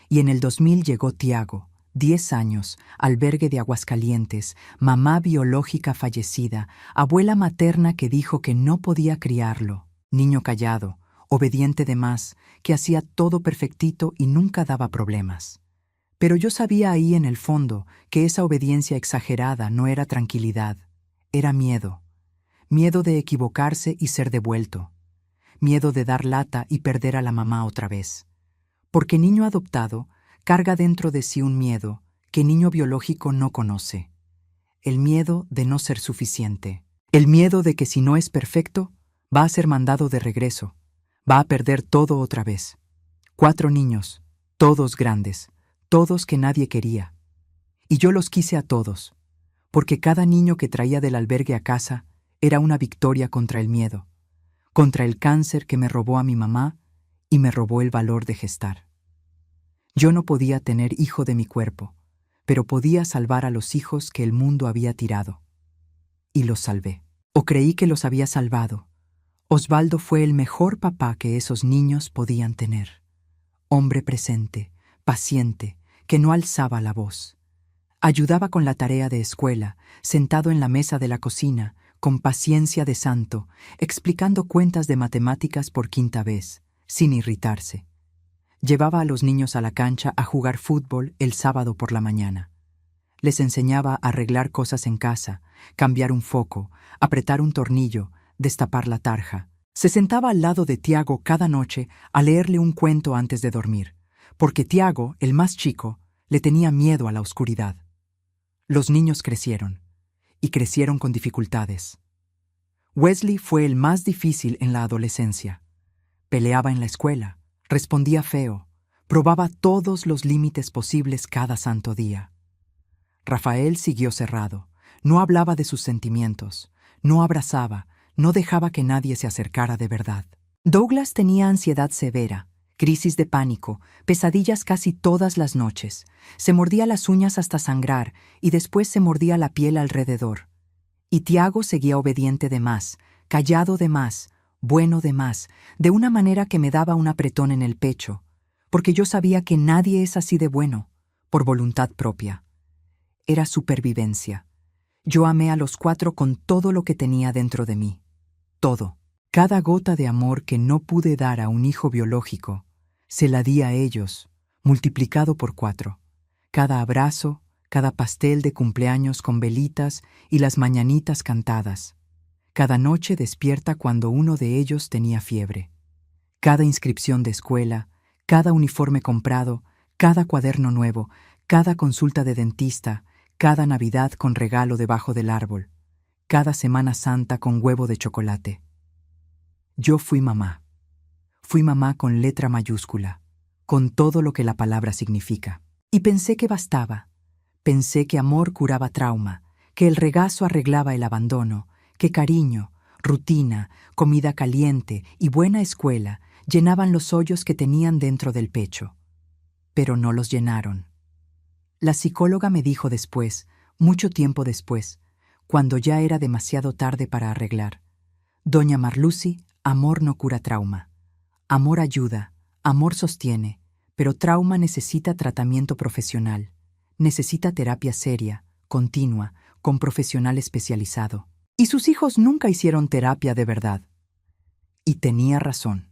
Y en el 2000 llegó Tiago, 10 años, albergue de Aguascalientes, mamá biológica fallecida, abuela materna que dijo que no podía criarlo, niño callado, obediente de más, que hacía todo perfectito y nunca daba problemas. Pero yo sabía ahí en el fondo que esa obediencia exagerada no era tranquilidad, era miedo. Miedo de equivocarse y ser devuelto. Miedo de dar lata y perder a la mamá otra vez. Porque niño adoptado carga dentro de sí un miedo que niño biológico no conoce. El miedo de no ser suficiente. El miedo de que si no es perfecto, va a ser mandado de regreso. Va a perder todo otra vez. 4 niños, todos grandes, todos que nadie quería. Y yo los quise a todos, porque cada niño que traía del albergue a casa era una victoria contra el miedo, contra el cáncer que me robó a mi mamá y me robó el valor de gestar. Yo no podía tener hijo de mi cuerpo, pero podía salvar a los hijos que el mundo había tirado. Y los salvé. O creí que los había salvado. Osvaldo fue el mejor papá que esos niños podían tener. Hombre presente, paciente, que no alzaba la voz. Ayudaba con la tarea de escuela, sentado en la mesa de la cocina, con paciencia de santo, explicando cuentas de matemáticas por 5ª vez, sin irritarse. Llevaba a los niños a la cancha a jugar fútbol el sábado por la mañana. Les enseñaba a arreglar cosas en casa, cambiar un foco, apretar un tornillo, destapar la tarja. Se sentaba al lado de Tiago cada noche a leerle un cuento antes de dormir, porque Tiago, el más chico, le tenía miedo a la oscuridad. Los niños crecieron, y crecieron con dificultades. Wesley fue el más difícil en la adolescencia. Peleaba en la escuela, respondía feo, probaba todos los límites posibles cada santo día. Rafael siguió cerrado, no hablaba de sus sentimientos, no abrazaba, no dejaba que nadie se acercara de verdad. Douglas tenía ansiedad severa, crisis de pánico, pesadillas casi todas las noches. Se mordía las uñas hasta sangrar y después se mordía la piel alrededor. Y Tiago seguía obediente de más, callado de más, bueno de más, de una manera que me daba un apretón en el pecho, porque yo sabía que nadie es así de bueno, por voluntad propia. Era supervivencia. Yo amé a los 4 con todo lo que tenía dentro de mí. Todo. Cada gota de amor que no pude dar a un hijo biológico, se la di a ellos, multiplicado por 4. Cada abrazo, cada pastel de cumpleaños con velitas y las mañanitas cantadas. Cada noche despierta cuando uno de ellos tenía fiebre. Cada inscripción de escuela, cada uniforme comprado, cada cuaderno nuevo, cada consulta de dentista, cada Navidad con regalo debajo del árbol, cada Semana Santa con huevo de chocolate. Yo fui mamá. Fui mamá con letra mayúscula, con todo lo que la palabra significa. Y pensé que bastaba. Pensé que amor curaba trauma, que el regazo arreglaba el abandono, que cariño, rutina, comida caliente y buena escuela llenaban los hoyos que tenían dentro del pecho. Pero no los llenaron. La psicóloga me dijo después, mucho tiempo después, cuando ya era demasiado tarde para arreglar: Doña Marlucy, amor no cura trauma. Amor ayuda, amor sostiene, pero trauma necesita tratamiento profesional. Necesita terapia seria, continua, con profesional especializado. Y sus hijos nunca hicieron terapia de verdad. Y tenía razón.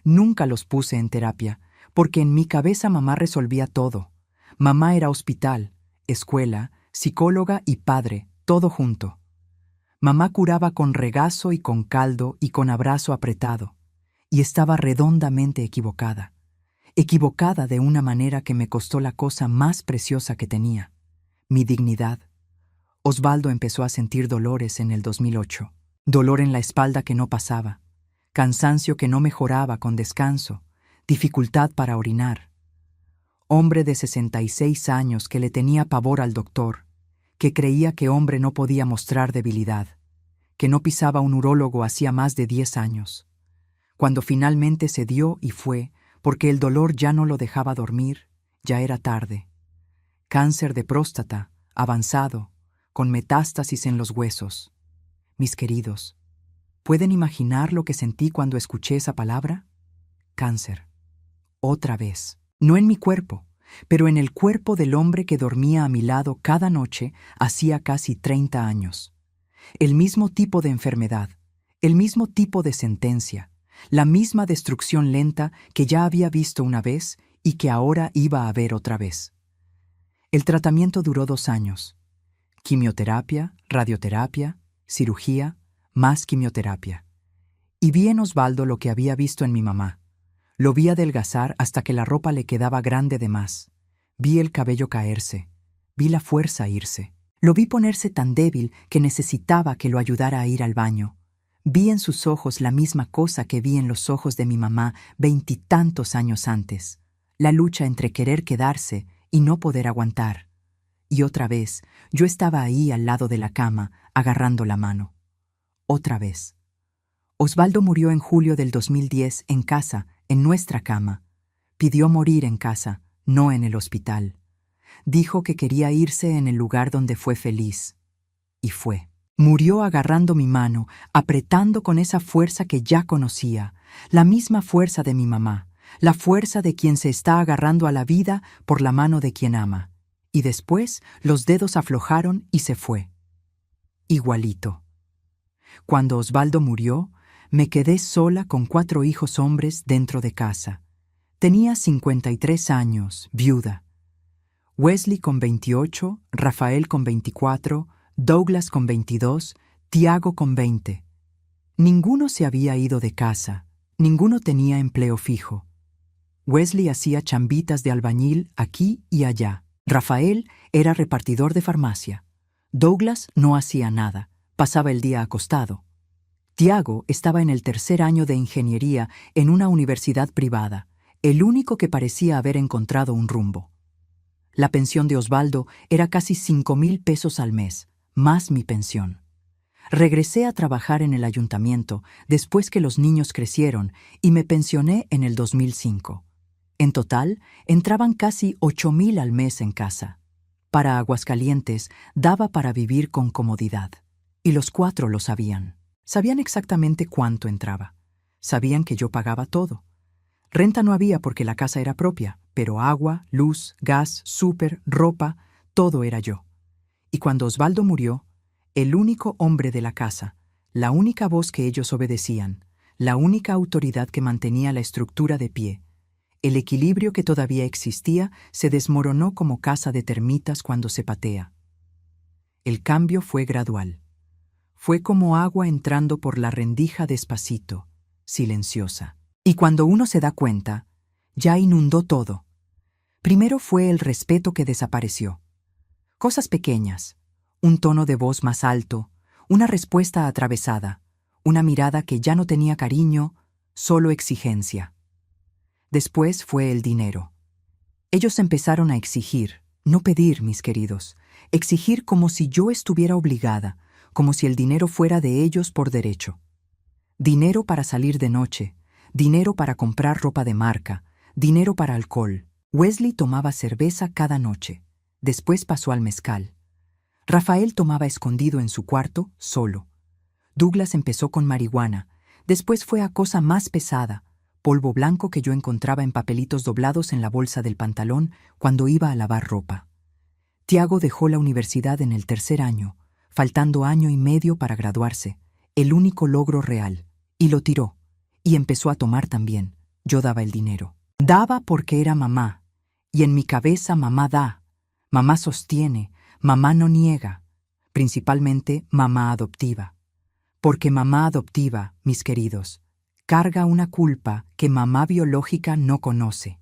Nunca los puse en terapia, porque en mi cabeza mamá resolvía todo. Mamá era hospital, escuela, psicóloga y padre, todo junto. Mamá curaba con regazo y con caldo y con abrazo apretado. Y estaba redondamente equivocada. Equivocada de una manera que me costó la cosa más preciosa que tenía: mi dignidad. Osvaldo empezó a sentir dolores en el 2008. Dolor en la espalda que no pasaba, cansancio que no mejoraba con descanso, dificultad para orinar. Hombre de 66 años que le tenía pavor al doctor, que creía que hombre no podía mostrar debilidad, que no pisaba un urólogo hacía más de 10 años. Cuando finalmente se dio y fue, porque el dolor ya no lo dejaba dormir, ya era tarde. Cáncer de próstata, avanzado, con metástasis en los huesos. Mis queridos, ¿pueden imaginar lo que sentí cuando escuché esa palabra? Cáncer. Otra vez. No en mi cuerpo, pero en el cuerpo del hombre que dormía a mi lado cada noche hacía casi 30 años. El mismo tipo de enfermedad, el mismo tipo de sentencia, la misma destrucción lenta que ya había visto una vez y que ahora iba a ver otra vez. El tratamiento duró 2 años. Quimioterapia, radioterapia, cirugía, más quimioterapia. Y vi en Osvaldo lo que había visto en mi mamá. Lo vi adelgazar hasta que la ropa le quedaba grande de más. Vi el cabello caerse. Vi la fuerza irse. Lo vi ponerse tan débil que necesitaba que lo ayudara a ir al baño. Vi en sus ojos la misma cosa que vi en los ojos de mi mamá 20 y tantos años antes. La lucha entre querer quedarse y no poder aguantar. Y otra vez, yo estaba ahí al lado de la cama, agarrando la mano. Otra vez. Osvaldo murió en julio del 2010 en casa, en nuestra cama. Pidió morir en casa, no en el hospital. Dijo que quería irse en el lugar donde fue feliz. Y fue. Murió agarrando mi mano, apretando con esa fuerza que ya conocía, la misma fuerza de mi mamá, la fuerza de quien se está agarrando a la vida por la mano de quien ama. Y después los dedos aflojaron y se fue. Igualito. Cuando Osvaldo murió, me quedé sola con 4 hijos hombres dentro de casa. Tenía 53 años, viuda. Wesley con 28, Rafael con 24, Douglas con 22, Tiago con 20. Ninguno se había ido de casa, ninguno tenía empleo fijo. Wesley hacía chambitas de albañil aquí y allá. Rafael era repartidor de farmacia. Douglas no hacía nada, pasaba el día acostado. Tiago estaba en el 3er año de ingeniería en una universidad privada, el único que parecía haber encontrado un rumbo. La pensión de Osvaldo era casi 5,000 pesos al mes, más mi pensión. Regresé a trabajar en el ayuntamiento después que los niños crecieron y me pensioné en el 2005. En total, entraban casi 8,000 al mes en casa. Para Aguascalientes daba para vivir con comodidad. Y los 4 lo sabían. Sabían exactamente cuánto entraba. Sabían que yo pagaba todo. Renta no había porque la casa era propia, pero agua, luz, gas, súper, ropa, todo era yo. Y cuando Osvaldo murió, el único hombre de la casa, la única voz que ellos obedecían, la única autoridad que mantenía la estructura de pie, el equilibrio que todavía existía se desmoronó como casa de termitas cuando se patea. El cambio fue gradual. Fue como agua entrando por la rendija despacito, silenciosa. Y cuando uno se da cuenta, ya inundó todo. Primero fue el respeto que desapareció. Cosas pequeñas, un tono de voz más alto, una respuesta atravesada, una mirada que ya no tenía cariño, solo exigencia. Después fue el dinero. Ellos empezaron a exigir, no pedir, mis queridos, exigir como si yo estuviera obligada, como si el dinero fuera de ellos por derecho. Dinero para salir de noche, dinero para comprar ropa de marca, dinero para alcohol. Wesley tomaba cerveza cada noche, después pasó al mezcal. Rafael tomaba escondido en su cuarto, solo. Douglas empezó con marihuana, después fue a cosa más pesada, polvo blanco que yo encontraba en papelitos doblados en la bolsa del pantalón cuando iba a lavar ropa. Tiago dejó la universidad en el 3er año, faltando año y medio para graduarse, el único logro real, y lo tiró, y empezó a tomar también. Yo daba el dinero. Daba porque era mamá, y en mi cabeza mamá da, mamá sostiene, mamá no niega, principalmente mamá adoptiva. Porque mamá adoptiva, mis queridos, carga una culpa que mamá biológica no conoce.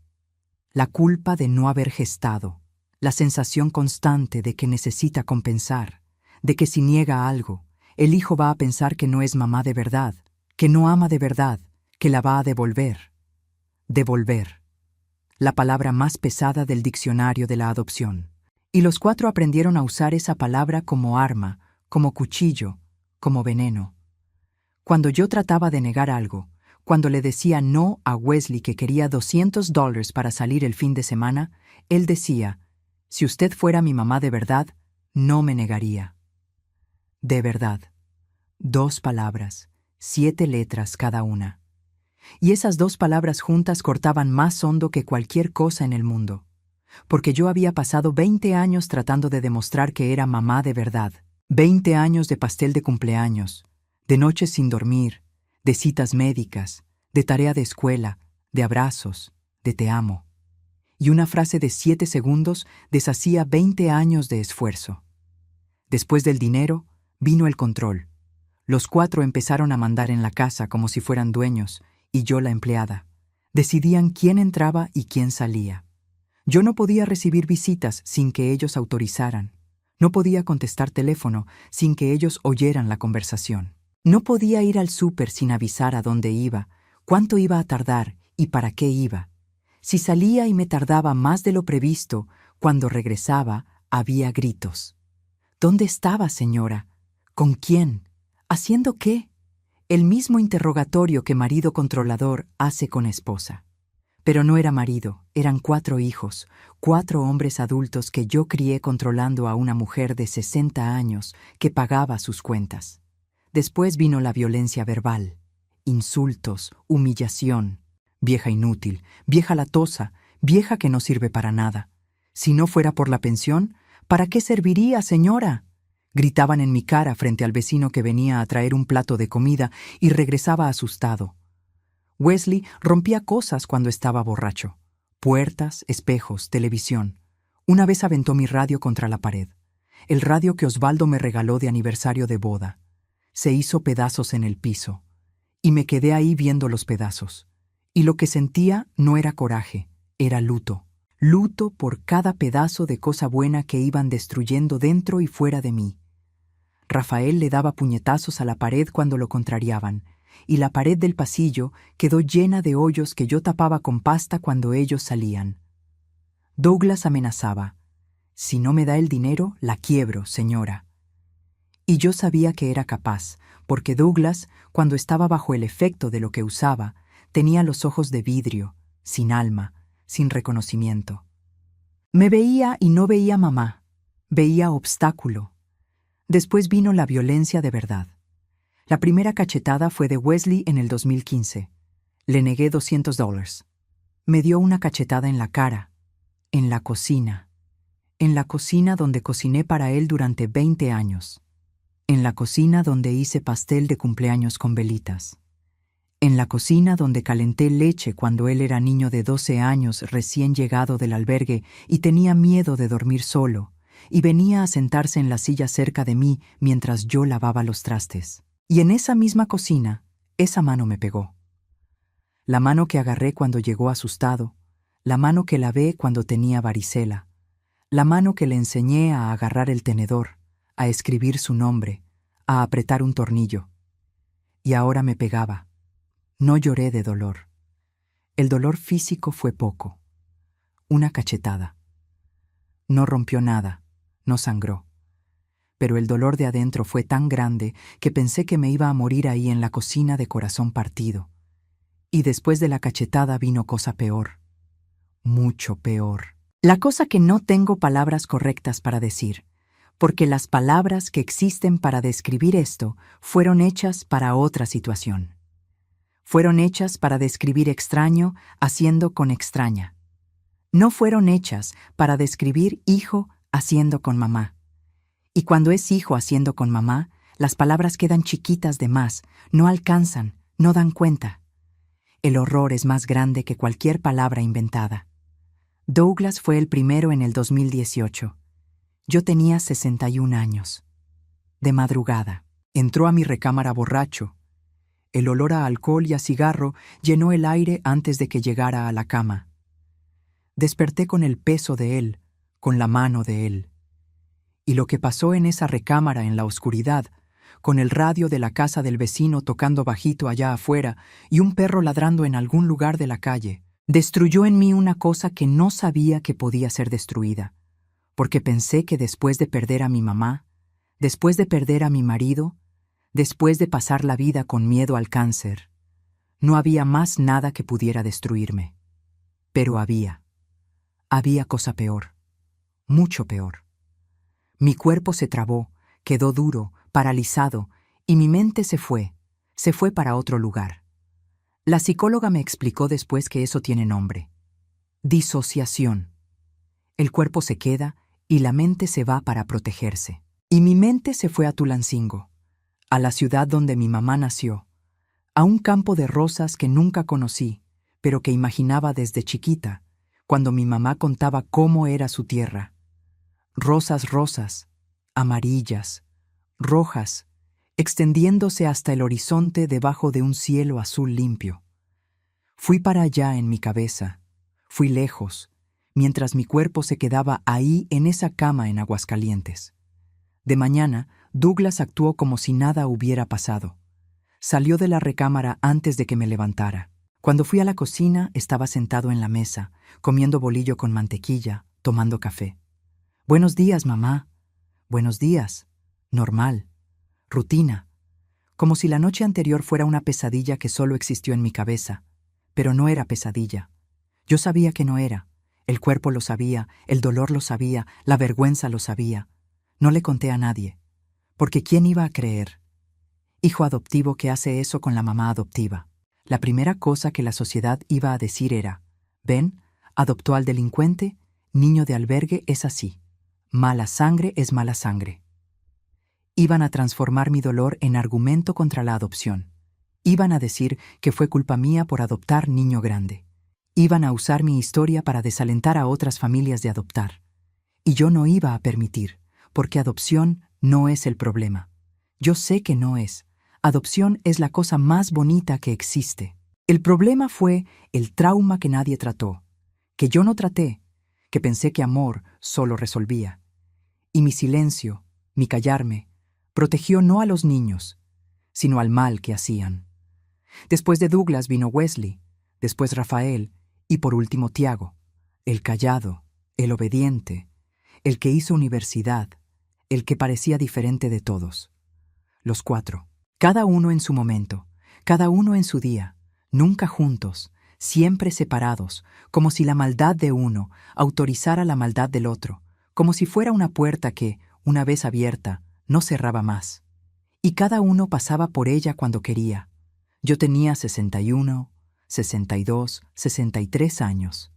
La culpa de no haber gestado, la sensación constante de que necesita compensar, de que si niega algo, el hijo va a pensar que no es mamá de verdad, que no ama de verdad, que la va a devolver. Devolver. La palabra más pesada del diccionario de la adopción. Y los 4 aprendieron a usar esa palabra como arma, como cuchillo, como veneno. Cuando yo trataba de negar algo, cuando le decía no a Wesley que quería $200 para salir el fin de semana, él decía, si usted fuera mi mamá de verdad, no me negaría. De verdad. 2 palabras, 7 letras cada una. Y esas 2 palabras juntas cortaban más hondo que cualquier cosa en el mundo. Porque yo había pasado 20 años tratando de demostrar que era mamá de verdad. 20 años de pastel de cumpleaños, de noches sin dormir, de citas médicas, de tarea de escuela, de abrazos, de te amo. y una frase de 7 segundos deshacía 20 años de esfuerzo. Después del dinero, vino el control. Los 4 empezaron a mandar en la casa como si fueran dueños, y yo la empleada. Decidían quién entraba y quién salía. Yo no podía recibir visitas sin que ellos autorizaran. No podía contestar teléfono sin que ellos oyeran la conversación. No podía ir al súper sin avisar a dónde iba, cuánto iba a tardar y para qué iba. Si salía y me tardaba más de lo previsto, cuando regresaba, había gritos. ¿Dónde estaba, señora? ¿Con quién? ¿Haciendo qué? El mismo interrogatorio que marido controlador hace con esposa. Pero no era marido, eran 4 hijos, 4 hombres adultos que yo crié controlando a una mujer de 60 años que pagaba sus cuentas. Después vino la violencia verbal, insultos, humillación. Vieja inútil, vieja latosa, vieja que no sirve para nada. Si no fuera por la pensión, ¿para qué serviría, señora? Gritaban en mi cara frente al vecino que venía a traer un plato de comida y regresaba asustado. Wesley rompía cosas cuando estaba borracho. Puertas, espejos, televisión. Una vez aventó mi radio contra la pared. El radio que Osvaldo me regaló de aniversario de boda. Se hizo pedazos en el piso. Y me quedé ahí viendo los pedazos. Y lo que sentía no era coraje, era luto. Luto por cada pedazo de cosa buena que iban destruyendo dentro y fuera de mí. Rafael le daba puñetazos a la pared cuando lo contrariaban, y la pared del pasillo quedó llena de hoyos que yo tapaba con pasta cuando ellos salían. Douglas amenazaba: «Si no me da el dinero, la quiebro, señora». Y yo sabía que era capaz, porque Douglas, cuando estaba bajo el efecto de lo que usaba, tenía los ojos de vidrio, sin alma, sin reconocimiento. Me veía y no veía mamá, veía obstáculo. Después vino la violencia de verdad. La primera cachetada fue de Wesley en el 2015. Le negué $200. Me dio una cachetada en la cara, en la cocina donde cociné para él durante 20 años, en la cocina donde hice pastel de cumpleaños con velitas. En la cocina donde calenté leche cuando él era niño de 12 años recién llegado del albergue y tenía miedo de dormir solo, y venía a sentarse en la silla cerca de mí mientras yo lavaba los trastes. Y en esa misma cocina, esa mano me pegó. La mano que agarré cuando llegó asustado, la mano que lavé cuando tenía varicela, la mano que le enseñé a agarrar el tenedor, a escribir su nombre, a apretar un tornillo. Y ahora me pegaba. No lloré de dolor. El dolor físico fue poco. Una cachetada. No rompió nada, no sangró. Pero el dolor de adentro fue tan grande que pensé que me iba a morir ahí en la cocina de corazón partido. Y después de la cachetada vino cosa peor. Mucho peor. La cosa que no tengo palabras correctas para decir, porque las palabras que existen para describir esto fueron hechas para otra situación. Fueron hechas para describir extraño haciendo con extraña. No fueron hechas para describir hijo haciendo con mamá. Y cuando es hijo haciendo con mamá, las palabras quedan chiquitas de más, no alcanzan, no dan cuenta. El horror es más grande que cualquier palabra inventada. Douglas fue el primero en el 2018. Yo tenía 61 años. De madrugada, entró a mi recámara borracho. El olor a alcohol y a cigarro llenó el aire antes de que llegara a la cama. Desperté con el peso de él, con la mano de él. Y lo que pasó en esa recámara en la oscuridad, con el radio de la casa del vecino tocando bajito allá afuera y un perro ladrando en algún lugar de la calle, destruyó en mí una cosa que no sabía que podía ser destruida, porque pensé que después de perder a mi mamá, después de perder a mi marido, después de pasar la vida con miedo al cáncer, no había más nada que pudiera destruirme. Pero había cosa peor, mucho peor. Mi cuerpo se trabó, quedó duro, paralizado, y mi mente se fue para otro lugar. La psicóloga me explicó después que eso tiene nombre: disociación. El cuerpo se queda y la mente se va para protegerse. Y mi mente se fue a Tulancingo, a la ciudad donde mi mamá nació, a un campo de rosas que nunca conocí, pero que imaginaba desde chiquita, cuando mi mamá contaba cómo era su tierra. Rosas rosas, amarillas, rojas, extendiéndose hasta el horizonte debajo de un cielo azul limpio. Fui para allá en mi cabeza, fui lejos, mientras mi cuerpo se quedaba ahí en esa cama en Aguascalientes. De mañana, Douglas actuó como si nada hubiera pasado. Salió de la recámara antes de que me levantara. Cuando fui a la cocina, estaba sentado en la mesa, comiendo bolillo con mantequilla, tomando café. «Buenos días, mamá». «Buenos días». Normal. Rutina. Como si la noche anterior fuera una pesadilla que solo existió en mi cabeza. Pero no era pesadilla. Yo sabía que no era. El cuerpo lo sabía, el dolor lo sabía, la vergüenza lo sabía. No le conté a nadie. Porque ¿quién iba a creer? Hijo adoptivo que hace eso con la mamá adoptiva. La primera cosa que la sociedad iba a decir era: «Ven, adoptó al delincuente, niño de albergue es así. Mala sangre es mala sangre». Iban a transformar mi dolor en argumento contra la adopción. Iban a decir que fue culpa mía por adoptar niño grande. Iban a usar mi historia para desalentar a otras familias de adoptar. Y yo no iba a permitir, porque adopción no es el problema. Yo sé que no es. Adopción es la cosa más bonita que existe. El problema fue el trauma que nadie trató, que yo no traté, que pensé que amor solo resolvía. Y mi silencio, mi callarme, protegió no a los niños, sino al mal que hacían. Después de Douglas vino Wesley, después Rafael y por último Tiago, el callado, el obediente, el que hizo universidad, el que parecía diferente de todos. Los 4. Cada uno en su momento, cada uno en su día, nunca juntos, siempre separados, como si la maldad de uno autorizara la maldad del otro, como si fuera una puerta que, una vez abierta, no cerraba más. Y cada uno pasaba por ella cuando quería. Yo tenía 61, 62, 63 años.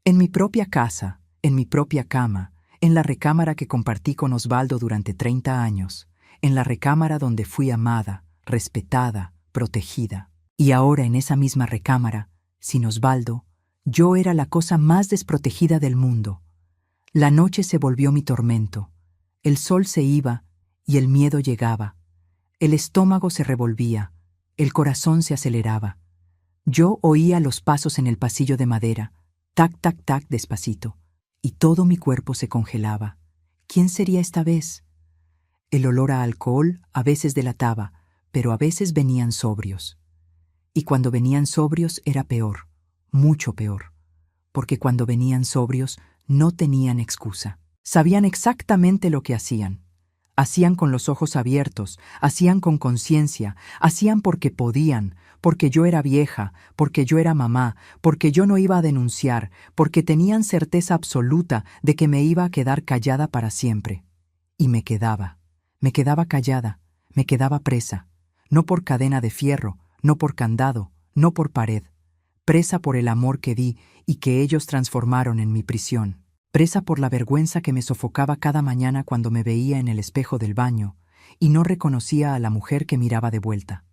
En mi propia casa, en mi propia cama, en la recámara que compartí con Osvaldo durante 30 años, en la recámara donde fui amada, respetada, protegida. Y ahora en esa misma recámara, sin Osvaldo, yo era la cosa más desprotegida del mundo. La noche se volvió mi tormento. El sol se iba y el miedo llegaba. El estómago se revolvía, el corazón se aceleraba. Yo oía los pasos en el pasillo de madera, tac, tac, tac, despacito, y todo mi cuerpo se congelaba. ¿Quién sería esta vez? El olor a alcohol a veces delataba, pero a veces venían sobrios. Y cuando venían sobrios era peor, mucho peor, porque cuando venían sobrios no tenían excusa. Sabían exactamente lo que hacían. Hacían con los ojos abiertos, hacían con conciencia, hacían porque podían, porque yo era vieja, porque yo era mamá, porque yo no iba a denunciar, porque tenían certeza absoluta de que me iba a quedar callada para siempre. Y me quedaba callada, me quedaba presa, no por cadena de fierro, no por candado, no por pared, presa por el amor que di y que ellos transformaron en mi prisión. Presa por la vergüenza que me sofocaba cada mañana cuando me veía en el espejo del baño y no reconocía a la mujer que miraba de vuelta.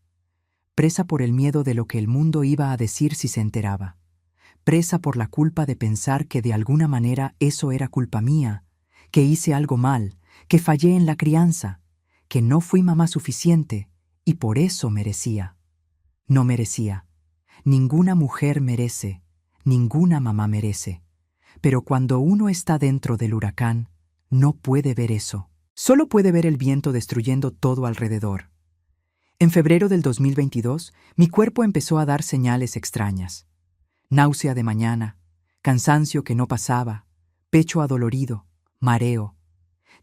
Presa por el miedo de lo que el mundo iba a decir si se enteraba. Presa por la culpa de pensar que de alguna manera eso era culpa mía, que hice algo mal, que fallé en la crianza, que no fui mamá suficiente y por eso merecía. No merecía. Ninguna mujer merece, ninguna mamá merece. Pero cuando uno está dentro del huracán, no puede ver eso. Solo puede ver el viento destruyendo todo alrededor. En febrero del 2022, mi cuerpo empezó a dar señales extrañas. Náusea de mañana, cansancio que no pasaba, pecho adolorido, mareo.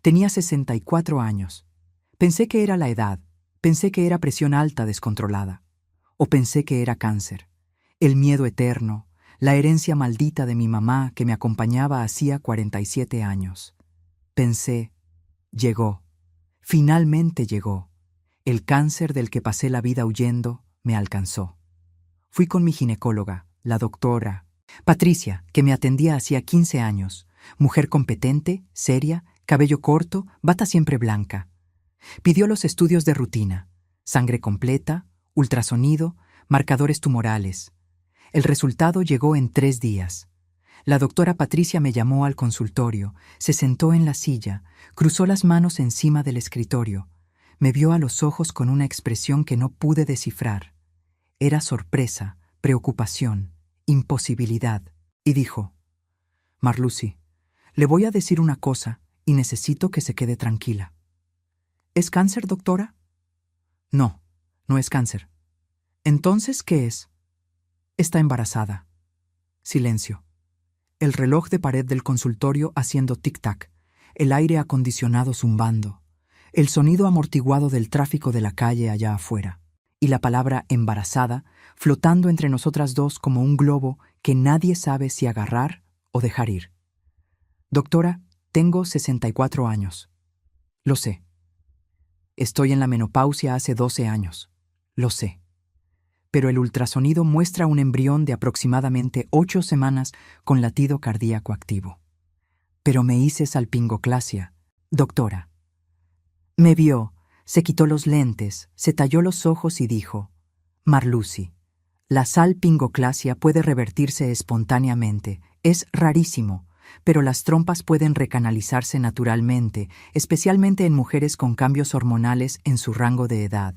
Tenía 64 años. Pensé que era la edad, pensé que era presión alta descontrolada. O pensé que era cáncer. El miedo eterno, la herencia maldita de mi mamá que me acompañaba hacía 47 años. Pensé, llegó, finalmente llegó. El cáncer del que pasé la vida huyendo me alcanzó. Fui con mi ginecóloga, la doctora Patricia, que me atendía hacía 15 años, mujer competente, seria, cabello corto, bata siempre blanca. Pidió los estudios de rutina, sangre completa, ultrasonido, marcadores tumorales. El resultado llegó en 3 días. La doctora Patricia me llamó al consultorio, se sentó en la silla, cruzó las manos encima del escritorio, me vio a los ojos con una expresión que no pude descifrar. Era sorpresa, preocupación, imposibilidad, y dijo: Marlucy, le voy a decir una cosa y necesito que se quede tranquila. ¿Es cáncer, doctora? No, no es cáncer. ¿Entonces qué es? Está embarazada. Silencio. El reloj de pared del consultorio haciendo tic-tac, el aire acondicionado zumbando, el sonido amortiguado del tráfico de la calle allá afuera, y la palabra embarazada flotando entre nosotras dos como un globo que nadie sabe si agarrar o dejar ir. Doctora, tengo 64 años. Lo sé. Estoy en la menopausia hace 12 años. Lo sé. Pero el ultrasonido muestra un embrión de aproximadamente 8 semanas con latido cardíaco activo. Pero me hice salpingoclasia, doctora. Me vio, se quitó los lentes, se talló los ojos y dijo: Marlucy, la salpingoclasia puede revertirse espontáneamente, es rarísimo, pero las trompas pueden recanalizarse naturalmente, especialmente en mujeres con cambios hormonales en su rango de edad.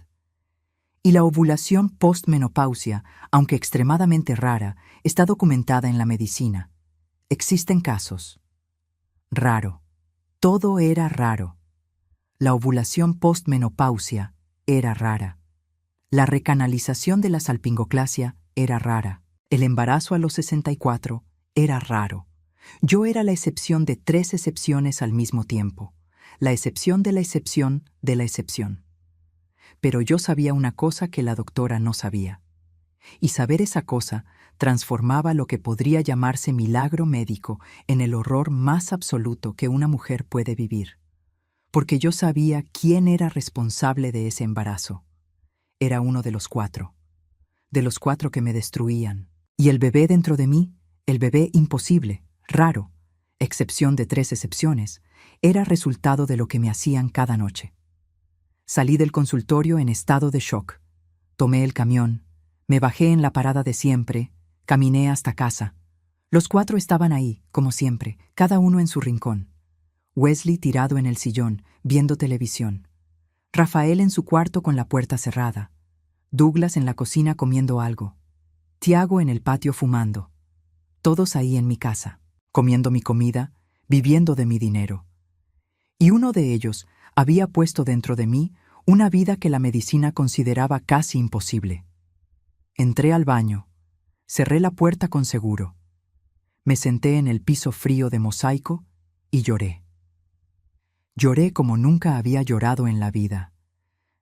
Y la ovulación postmenopausia, aunque extremadamente rara, está documentada en la medicina. Existen casos. Raro. Todo era raro. La ovulación postmenopausia era rara. La recanalización de la salpingoclasia era rara. El embarazo a los 64 era raro. Yo era la excepción de 3 excepciones al mismo tiempo. La excepción de la excepción de la excepción. Pero yo sabía una cosa que la doctora no sabía. Y saber esa cosa transformaba lo que podría llamarse milagro médico en el horror más absoluto que una mujer puede vivir. Porque yo sabía quién era responsable de ese embarazo. Era uno de los 4. De los 4 que me destruían. Y el bebé dentro de mí, el bebé imposible, raro, excepción de 3 excepciones, era resultado de lo que me hacían cada noche. Salí del consultorio en estado de shock. Tomé el camión, me bajé en la parada de siempre, caminé hasta casa. Los 4 estaban ahí, como siempre, cada uno en su rincón. Wesley tirado en el sillón, viendo televisión. Rafael en su cuarto con la puerta cerrada. Douglas en la cocina comiendo algo. Tiago en el patio fumando. Todos ahí en mi casa, comiendo mi comida, viviendo de mi dinero. Y uno de ellos había puesto dentro de mí una vida que la medicina consideraba casi imposible. Entré al baño, cerré la puerta con seguro. Me senté en el piso frío de mosaico y lloré. Lloré como nunca había llorado en la vida.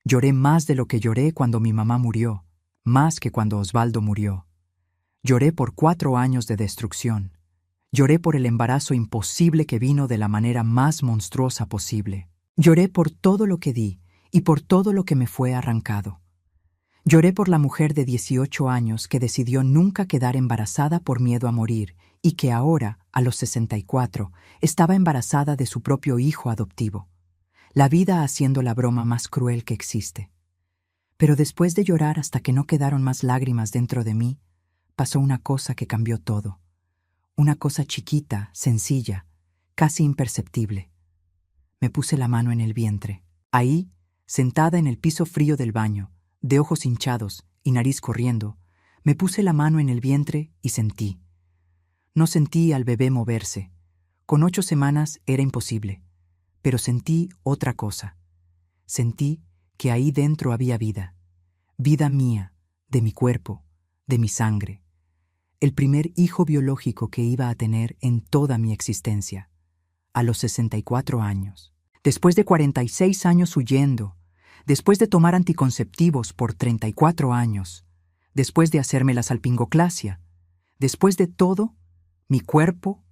Lloré más de lo que lloré cuando mi mamá murió, más que cuando Osvaldo murió. Lloré por 4 años de destrucción. Lloré por el embarazo imposible que vino de la manera más monstruosa posible. Lloré por todo lo que di y por todo lo que me fue arrancado. Lloré por la mujer de 18 años que decidió nunca quedar embarazada por miedo a morir y que ahora, a los 64, estaba embarazada de su propio hijo adoptivo. La vida haciendo la broma más cruel que existe. Pero después de llorar hasta que no quedaron más lágrimas dentro de mí, pasó una cosa que cambió todo. Una cosa chiquita, sencilla, casi imperceptible. Me puse la mano en el vientre. Ahí, sentada en el piso frío del baño, de ojos hinchados y nariz corriendo, me puse la mano en el vientre y sentí. No sentí al bebé moverse. Con 8 semanas era imposible. Pero sentí otra cosa. Sentí que ahí dentro había vida. Vida mía, de mi cuerpo, de mi sangre. El primer hijo biológico que iba a tener en toda mi existencia. A los 64 años. Después de 46 años huyendo. Después de tomar anticonceptivos por 34 años. Después de hacerme la salpingoclasia. Después de todo, mi cuerpo,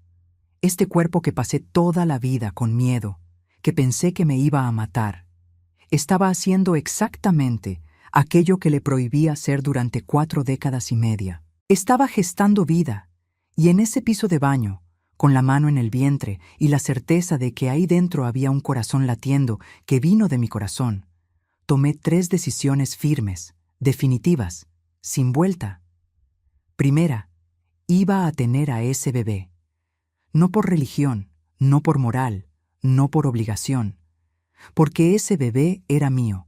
este cuerpo que pasé toda la vida con miedo, que pensé que me iba a matar, estaba haciendo exactamente aquello que le prohibí hacer durante 4 décadas y media. Estaba gestando vida, y en ese piso de baño, con la mano en el vientre y la certeza de que ahí dentro había un corazón latiendo que vino de mi corazón, tomé 3 decisiones firmes, definitivas, sin vuelta. Primera, iba a tener a ese bebé, No por religión, no por moral, no por obligación, porque ese bebé era mío,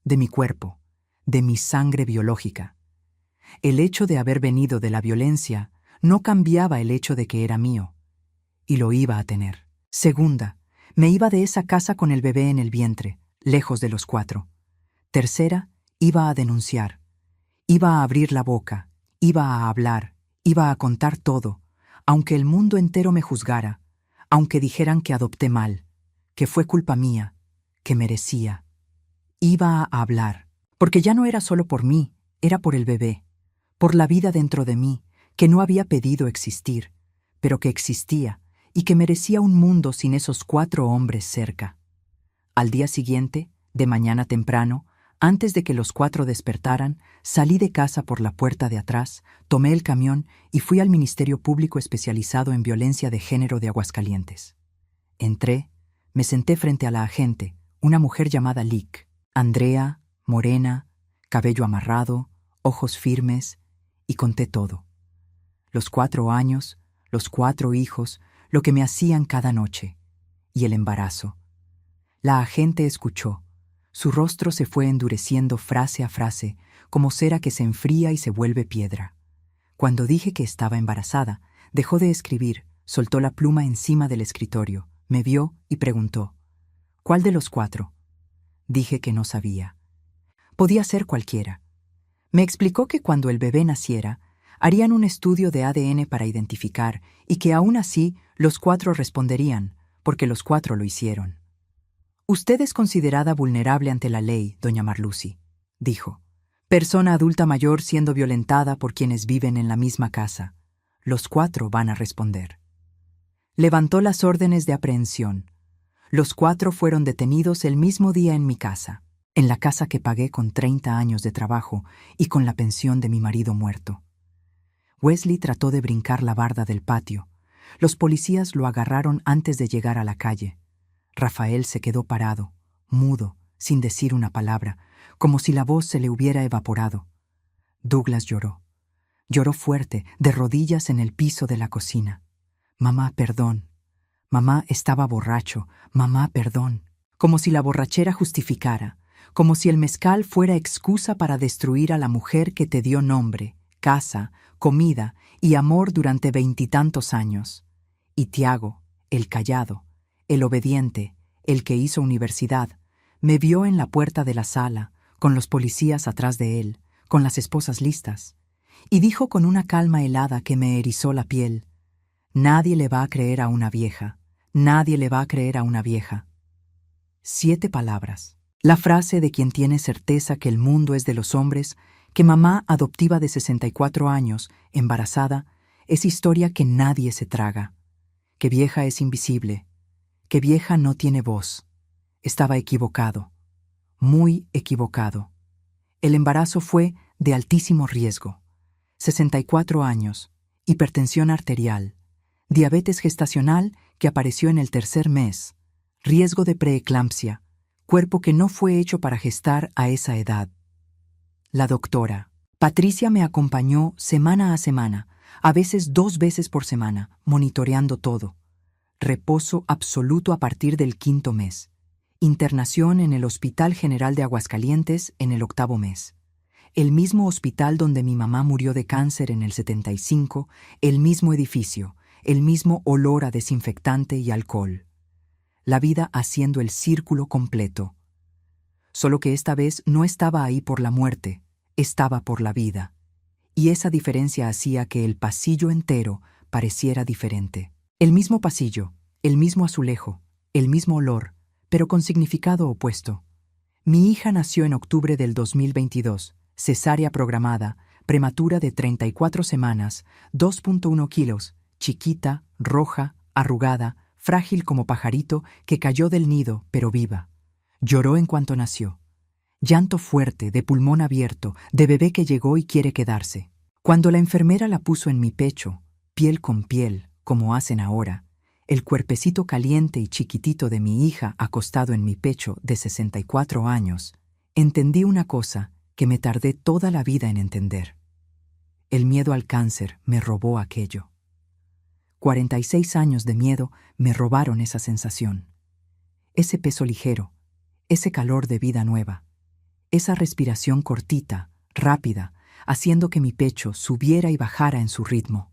de mi cuerpo, de mi sangre biológica. El hecho de haber venido de la violencia no cambiaba el hecho de que era mío, y lo iba a tener. Segunda, me iba de esa casa con el bebé en el vientre, lejos de los 4. Tercera, iba a denunciar. Iba a abrir la boca, iba a hablar, iba a contar todo, aunque el mundo entero me juzgara, aunque dijeran que adopté mal, que fue culpa mía, que merecía. Iba a hablar, porque ya no era solo por mí, era por el bebé, por la vida dentro de mí, que no había pedido existir, pero que existía y que merecía un mundo sin esos 4 hombres cerca. Al día siguiente, de mañana temprano, antes de que los 4 despertaran, salí de casa por la puerta de atrás, tomé el camión y fui al Ministerio Público especializado en violencia de género de Aguascalientes. Entré, me senté frente a la agente, una mujer llamada Lick, Andrea, morena, cabello amarrado, ojos firmes, y conté todo. Los 4 años, los 4 hijos, lo que me hacían cada noche, y el embarazo. La agente escuchó. Su rostro se fue endureciendo frase a frase, como cera que se enfría y se vuelve piedra. Cuando dije que estaba embarazada, dejó de escribir, soltó la pluma encima del escritorio, me vio y preguntó: ¿Cuál de los 4? Dije que no sabía. Podía ser cualquiera. Me explicó que cuando el bebé naciera, harían un estudio de ADN para identificar y que aún así los 4 responderían, porque los 4 lo hicieron. Usted es considerada vulnerable ante la ley, doña Marlucy, dijo. Persona adulta mayor siendo violentada por quienes viven en la misma casa. Los 4 van a responder. Levantó las órdenes de aprehensión. Los 4 fueron detenidos el mismo día en mi casa, en la casa que pagué con 30 años de trabajo y con la pensión de mi marido muerto. Wesley trató de brincar la barda del patio. Los policías lo agarraron antes de llegar a la calle. Rafael se quedó parado, mudo, sin decir una palabra, como si la voz se le hubiera evaporado. Douglas lloró. Lloró fuerte, de rodillas en el piso de la cocina. Mamá, perdón. Mamá estaba borracho. Mamá, perdón. Como si la borrachera justificara, como si el mezcal fuera excusa para destruir a la mujer que te dio nombre, casa, comida y amor durante 20 y tantos años. Y Tiago, el callado, el obediente, el que hizo universidad, me vio en la puerta de la sala, con los policías atrás de él, con las esposas listas, y dijo con una calma helada que me erizó la piel: nadie le va a creer a una vieja, nadie le va a creer a una vieja. 7 palabras. La frase de quien tiene certeza que el mundo es de los hombres, que mamá adoptiva de 64 años, embarazada, es historia que nadie se traga, que vieja es invisible, que vieja no tiene voz. Estaba equivocado, muy equivocado. El embarazo fue de altísimo riesgo. 64 años, hipertensión arterial, diabetes gestacional que apareció en el 3er mes, riesgo de preeclampsia, cuerpo que no fue hecho para gestar a esa edad. La doctora Patricia me acompañó semana a semana, a veces 2 veces por semana, monitoreando todo. Reposo absoluto a partir del 5.º mes. Internación en el Hospital General de Aguascalientes en el 8.º mes. El mismo hospital donde mi mamá murió de cáncer en el 75, el mismo edificio, el mismo olor a desinfectante y alcohol. La vida haciendo el círculo completo. Solo que esta vez no estaba ahí por la muerte, estaba por la vida. Y esa diferencia hacía que el pasillo entero pareciera diferente. El mismo pasillo, el mismo azulejo, el mismo olor, pero con significado opuesto. Mi hija nació en octubre del 2022, cesárea programada, prematura de 34 semanas, 2.1 kilos, chiquita, roja, arrugada, frágil como pajarito que cayó del nido, pero viva. Lloró en cuanto nació. Llanto fuerte, de pulmón abierto, de bebé que llegó y quiere quedarse. Cuando la enfermera la puso en mi pecho, piel con piel, como hacen ahora, el cuerpecito caliente y chiquitito de mi hija acostado en mi pecho de 64 años, entendí una cosa que me tardé toda la vida en entender. El miedo al cáncer me robó aquello. 46 años de miedo me robaron esa sensación. Ese peso ligero, ese calor de vida nueva, esa respiración cortita, rápida, haciendo que mi pecho subiera y bajara en su ritmo.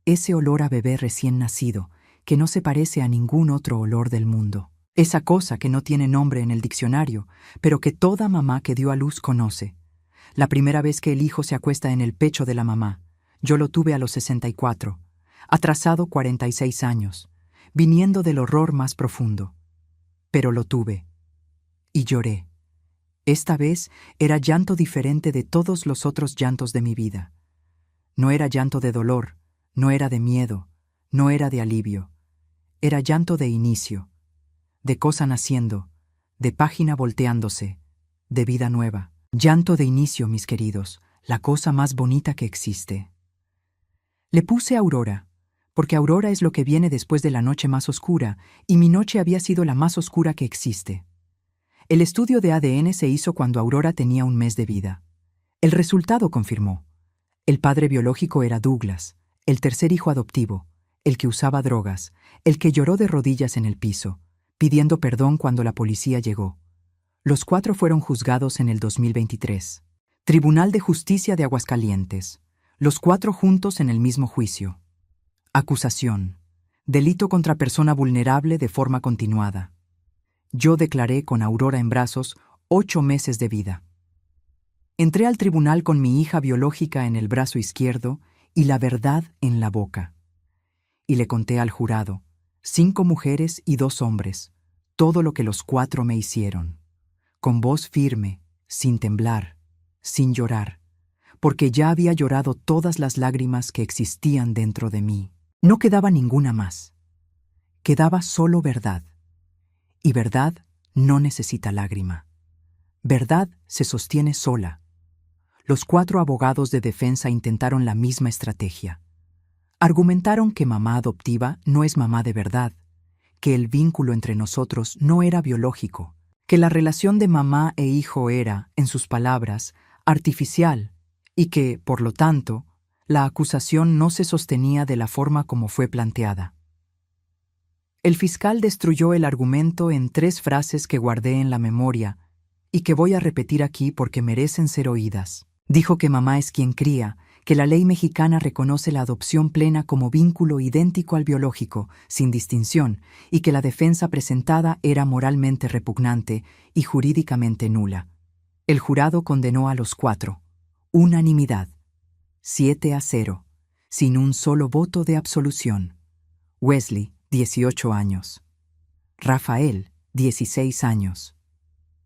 Ese olor a bebé recién nacido, que no se parece a ningún otro olor del mundo. Esa cosa que no tiene nombre en el diccionario, pero que toda mamá que dio a luz conoce. La primera vez que el hijo se acuesta en el pecho de la mamá. Yo lo tuve a los 64, atrasado 46 años, viniendo del horror más profundo. Pero lo tuve. Y lloré. Esta vez era llanto diferente de todos los otros llantos de mi vida. No era llanto de dolor, no era de miedo, no era de alivio. Era llanto de inicio, de cosa naciendo, de página volteándose, de vida nueva. Llanto de inicio, mis queridos, la cosa más bonita que existe. Le puse Aurora, porque Aurora es lo que viene después de la noche más oscura, y mi noche había sido la más oscura que existe. El estudio de ADN se hizo cuando Aurora tenía un mes de vida. El resultado confirmó. El padre biológico era Douglas, el tercer hijo adoptivo, el que usaba drogas, el que lloró de rodillas en el piso, pidiendo perdón cuando la policía llegó. Los 4 fueron juzgados en el 2023. Tribunal de Justicia de Aguascalientes. Los 4 juntos en el mismo juicio. Acusación. Delito contra persona vulnerable de forma continuada. Yo declaré con Aurora en brazos 8 meses de vida. Entré al tribunal con mi hija biológica en el brazo izquierdo y la verdad en la boca. Y le conté al jurado, 5 mujeres y 2 hombres, todo lo que los 4 me hicieron. Con voz firme, sin temblar, sin llorar, porque ya había llorado todas las lágrimas que existían dentro de mí. No quedaba ninguna más. Quedaba solo verdad. Y verdad no necesita lágrima. Verdad se sostiene sola. Los 4 abogados de defensa intentaron la misma estrategia. Argumentaron que mamá adoptiva no es mamá de verdad, que el vínculo entre nosotros no era biológico, que la relación de mamá e hijo era, en sus palabras, artificial y que, por lo tanto, la acusación no se sostenía de la forma como fue planteada. El fiscal destruyó el argumento en 3 frases que guardé en la memoria y que voy a repetir aquí porque merecen ser oídas. Dijo que mamá es quien cría, que la ley mexicana reconoce la adopción plena como vínculo idéntico al biológico, sin distinción, y que la defensa presentada era moralmente repugnante y jurídicamente nula. El jurado condenó a los 4. Unanimidad. 7-0, sin un solo voto de absolución. Wesley, 18 años. Rafael, 16 años.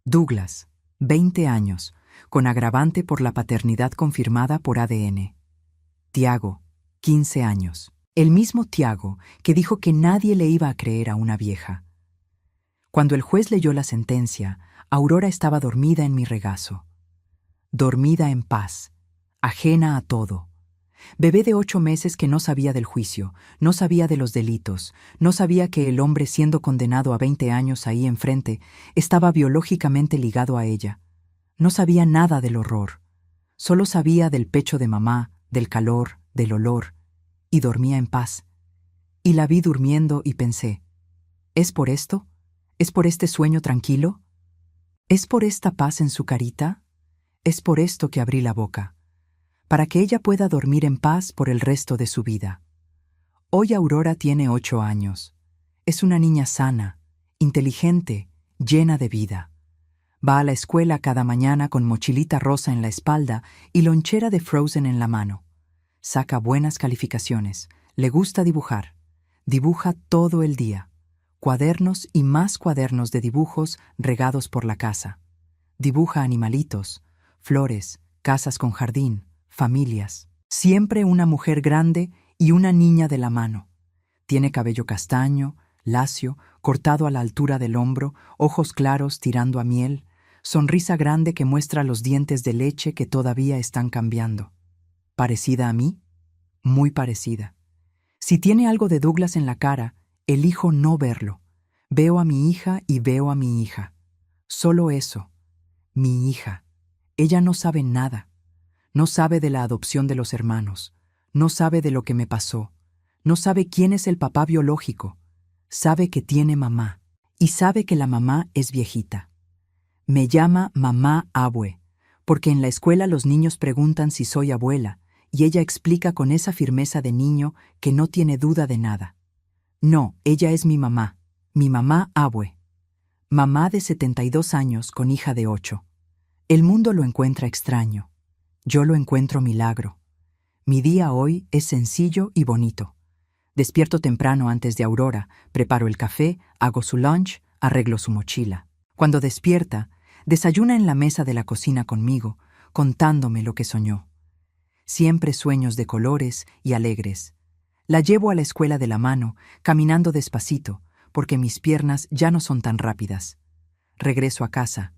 Douglas, 20 años, con agravante por la paternidad confirmada por ADN. Tiago, 15 años. El mismo Tiago que dijo que nadie le iba a creer a una vieja. Cuando el juez leyó la sentencia, Aurora estaba dormida en mi regazo. Dormida en paz, ajena a todo. Bebé de 8 meses que no sabía del juicio, no sabía de los delitos, no sabía que el hombre siendo condenado a 20 años ahí enfrente estaba biológicamente ligado a ella. No sabía nada del horror. Solo sabía del pecho de mamá, del calor, del olor, y dormía en paz. Y la vi durmiendo y pensé, ¿es por esto? ¿Es por este sueño tranquilo? ¿Es por esta paz en su carita? Es por esto que abrí la boca, para que ella pueda dormir en paz por el resto de su vida. Hoy Aurora tiene 8 años. Es una niña sana, inteligente, llena de vida. Va a la escuela cada mañana con mochilita rosa en la espalda y lonchera de Frozen en la mano. Saca buenas calificaciones, le gusta dibujar. Dibuja todo el día. Cuadernos y más cuadernos de dibujos regados por la casa. Dibuja animalitos, flores, casas con jardín, familias. Siempre una mujer grande y una niña de la mano. Tiene cabello castaño, lacio, cortado a la altura del hombro, ojos claros tirando a miel, sonrisa grande que muestra los dientes de leche que todavía están cambiando. ¿Parecida a mí? Muy parecida. Si tiene algo de Douglas en la cara, elijo no verlo. Veo a mi hija y veo a mi hija. Solo eso. Mi hija. Ella no sabe nada. No sabe de la adopción de los hermanos. No sabe de lo que me pasó. No sabe quién es el papá biológico. Sabe que tiene mamá. Y sabe que la mamá es viejita. Me llama mamá abue, porque en la escuela los niños preguntan si soy abuela, y ella explica con esa firmeza de niño que no tiene duda de nada. No, ella es mi mamá abue. Mamá de 72 años con hija de 8. El mundo lo encuentra extraño. Yo lo encuentro milagro. Mi día hoy es sencillo y bonito. Despierto temprano antes de Aurora, preparo el café, hago su lunch, arreglo su mochila. Cuando despierta, desayuna en la mesa de la cocina conmigo, contándome lo que soñó. Siempre sueños de colores y alegres. La llevo a la escuela de la mano, caminando despacito, porque mis piernas ya no son tan rápidas. Regreso a casa,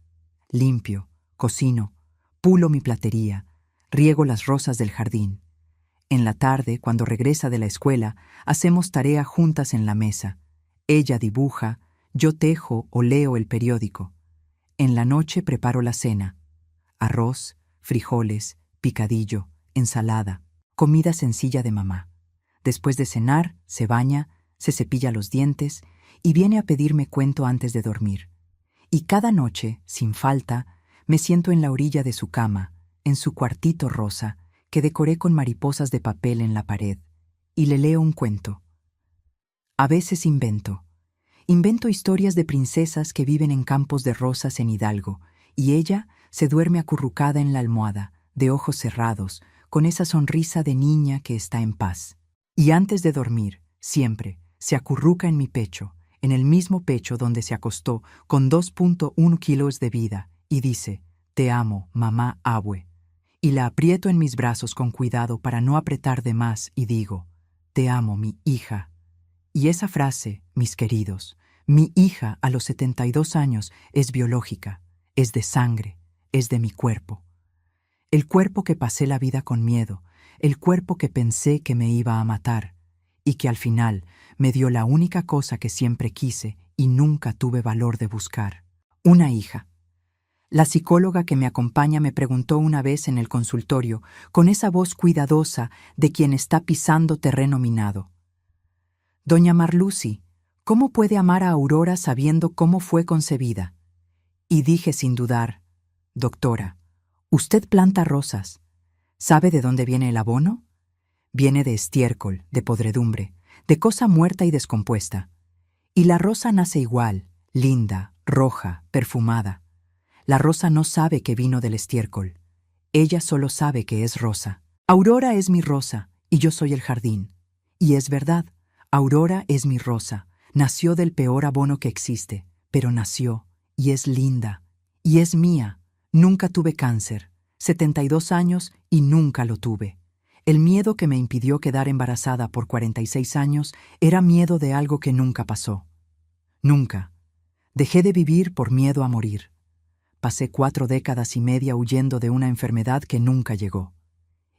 limpio, cocino, pulo mi platería, riego las rosas del jardín. En la tarde, cuando regresa de la escuela, hacemos tarea juntas en la mesa. Ella dibuja, yo tejo o leo el periódico. En la noche preparo la cena. Arroz, frijoles, picadillo, ensalada, comida sencilla de mamá. Después de cenar, se baña, se cepilla los dientes y viene a pedirme cuento antes de dormir. Y cada noche, sin falta, me siento en la orilla de su cama, en su cuartito rosa, que decoré con mariposas de papel en la pared, y le leo un cuento. A veces invento. Invento historias de princesas que viven en campos de rosas en Hidalgo, y ella se duerme acurrucada en la almohada, de ojos cerrados, con esa sonrisa de niña que está en paz. Y antes de dormir, siempre, se acurruca en mi pecho, en el mismo pecho donde se acostó con 2.1 kilos de vida, y dice, «Te amo, mamá abue». Y la aprieto en mis brazos con cuidado para no apretar de más y digo, «Te amo, mi hija». Y esa frase, mis queridos, mi hija a los 72 años es biológica, es de sangre, es de mi cuerpo. El cuerpo que pasé la vida con miedo, el cuerpo que pensé que me iba a matar, y que al final me dio la única cosa que siempre quise y nunca tuve valor de buscar, una hija. La psicóloga que me acompaña me preguntó una vez en el consultorio, con esa voz cuidadosa de quien está pisando terreno minado, «Doña Marlucy, ¿cómo puede amar a Aurora sabiendo cómo fue concebida?» Y dije sin dudar, «Doctora, usted planta rosas. ¿Sabe de dónde viene el abono? Viene de estiércol, de podredumbre, de cosa muerta y descompuesta. Y la rosa nace igual, linda, roja, perfumada. La rosa no sabe que vino del estiércol. Ella solo sabe que es rosa. Aurora es mi rosa y yo soy el jardín. Y es verdad, Aurora es mi rosa. Nació del peor abono que existe, pero nació y es linda. Y es mía. Nunca tuve cáncer. 72 años y nunca lo tuve. El miedo que me impidió quedar embarazada por 46 años era miedo de algo que nunca pasó. Nunca. Dejé de vivir por miedo a morir. Pasé 4 décadas y media huyendo de una enfermedad que nunca llegó.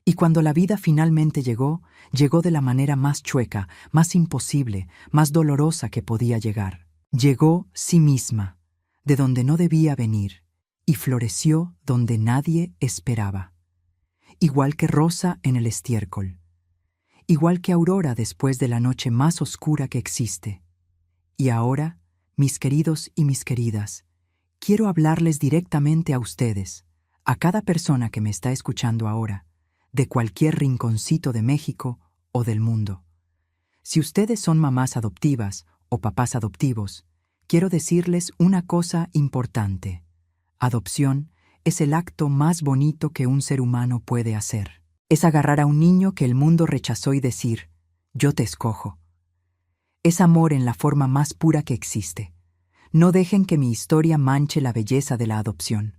Y cuando la vida finalmente llegó, llegó de la manera más chueca, más imposible, más dolorosa que podía llegar. Llegó sí misma, de donde no debía venir, y floreció donde nadie esperaba. Igual que rosa en el estiércol. Igual que aurora después de la noche más oscura que existe. Y ahora, mis queridos y mis queridas, quiero hablarles directamente a ustedes, a cada persona que me está escuchando ahora, de cualquier rinconcito de México o del mundo. Si ustedes son mamás adoptivas o papás adoptivos, quiero decirles una cosa importante. Adopción es el acto más bonito que un ser humano puede hacer. Es agarrar a un niño que el mundo rechazó y decir, yo te escojo. Es amor en la forma más pura que existe. No dejen que mi historia manche la belleza de la adopción.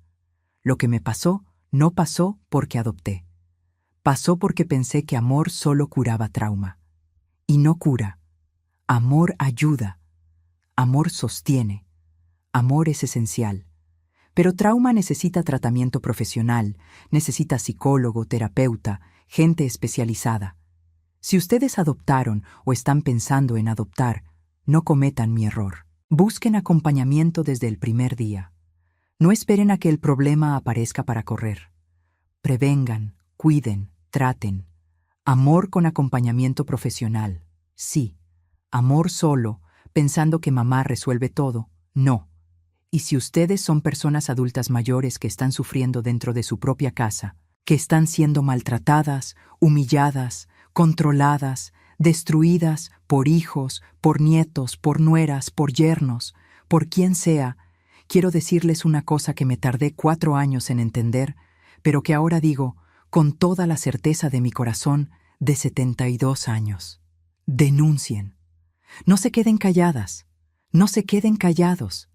Lo que me pasó, no pasó porque adopté. Pasó porque pensé que amor solo curaba trauma. Y no cura. Amor ayuda. Amor sostiene. Amor es esencial. Pero trauma necesita tratamiento profesional, necesita psicólogo, terapeuta, gente especializada. Si ustedes adoptaron o están pensando en adoptar, no cometan mi error. Busquen acompañamiento desde el primer día. No esperen a que el problema aparezca para correr. Prevengan, cuiden, traten. Amor con acompañamiento profesional. Sí, amor solo, pensando que mamá resuelve todo, no. Y si ustedes son personas adultas mayores que están sufriendo dentro de su propia casa, que están siendo maltratadas, humilladas, controladas, destruidas por hijos, por nietos, por nueras, por yernos, por quien sea, quiero decirles una cosa que me tardé 4 años en entender, pero que ahora digo, con toda la certeza de mi corazón, de 72 años. Denuncien. No se queden calladas. No se queden callados.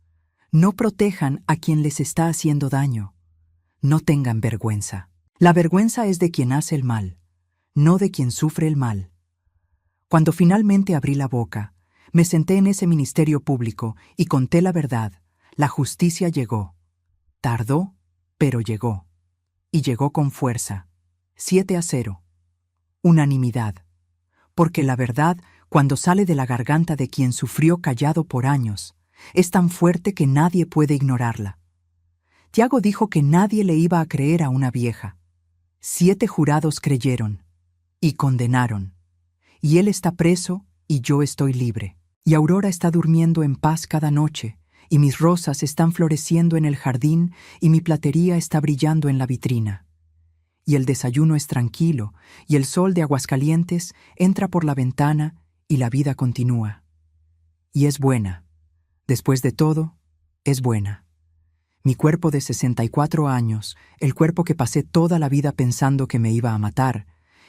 No protejan a quien les está haciendo daño. No tengan vergüenza. La vergüenza es de quien hace el mal, no de quien sufre el mal. Cuando finalmente abrí la boca, me senté en ese ministerio público y conté la verdad. La justicia llegó. Tardó, pero llegó. Y llegó con fuerza. 7-0. Unanimidad. Porque la verdad, cuando sale de la garganta de quien sufrió callado por años, es tan fuerte que nadie puede ignorarla. Tiago dijo que nadie le iba a creer a una vieja. 7 jurados creyeron y condenaron. Y él está preso y yo estoy libre. Y Aurora está durmiendo en paz cada noche, y mis rosas están floreciendo en el jardín y mi platería está brillando en la vitrina. Y el desayuno es tranquilo, y el sol de Aguascalientes entra por la ventana y la vida continúa. Y es buena. Después de todo, es buena. Mi cuerpo de 64 años, el cuerpo que pasé toda la vida pensando que me iba a matar,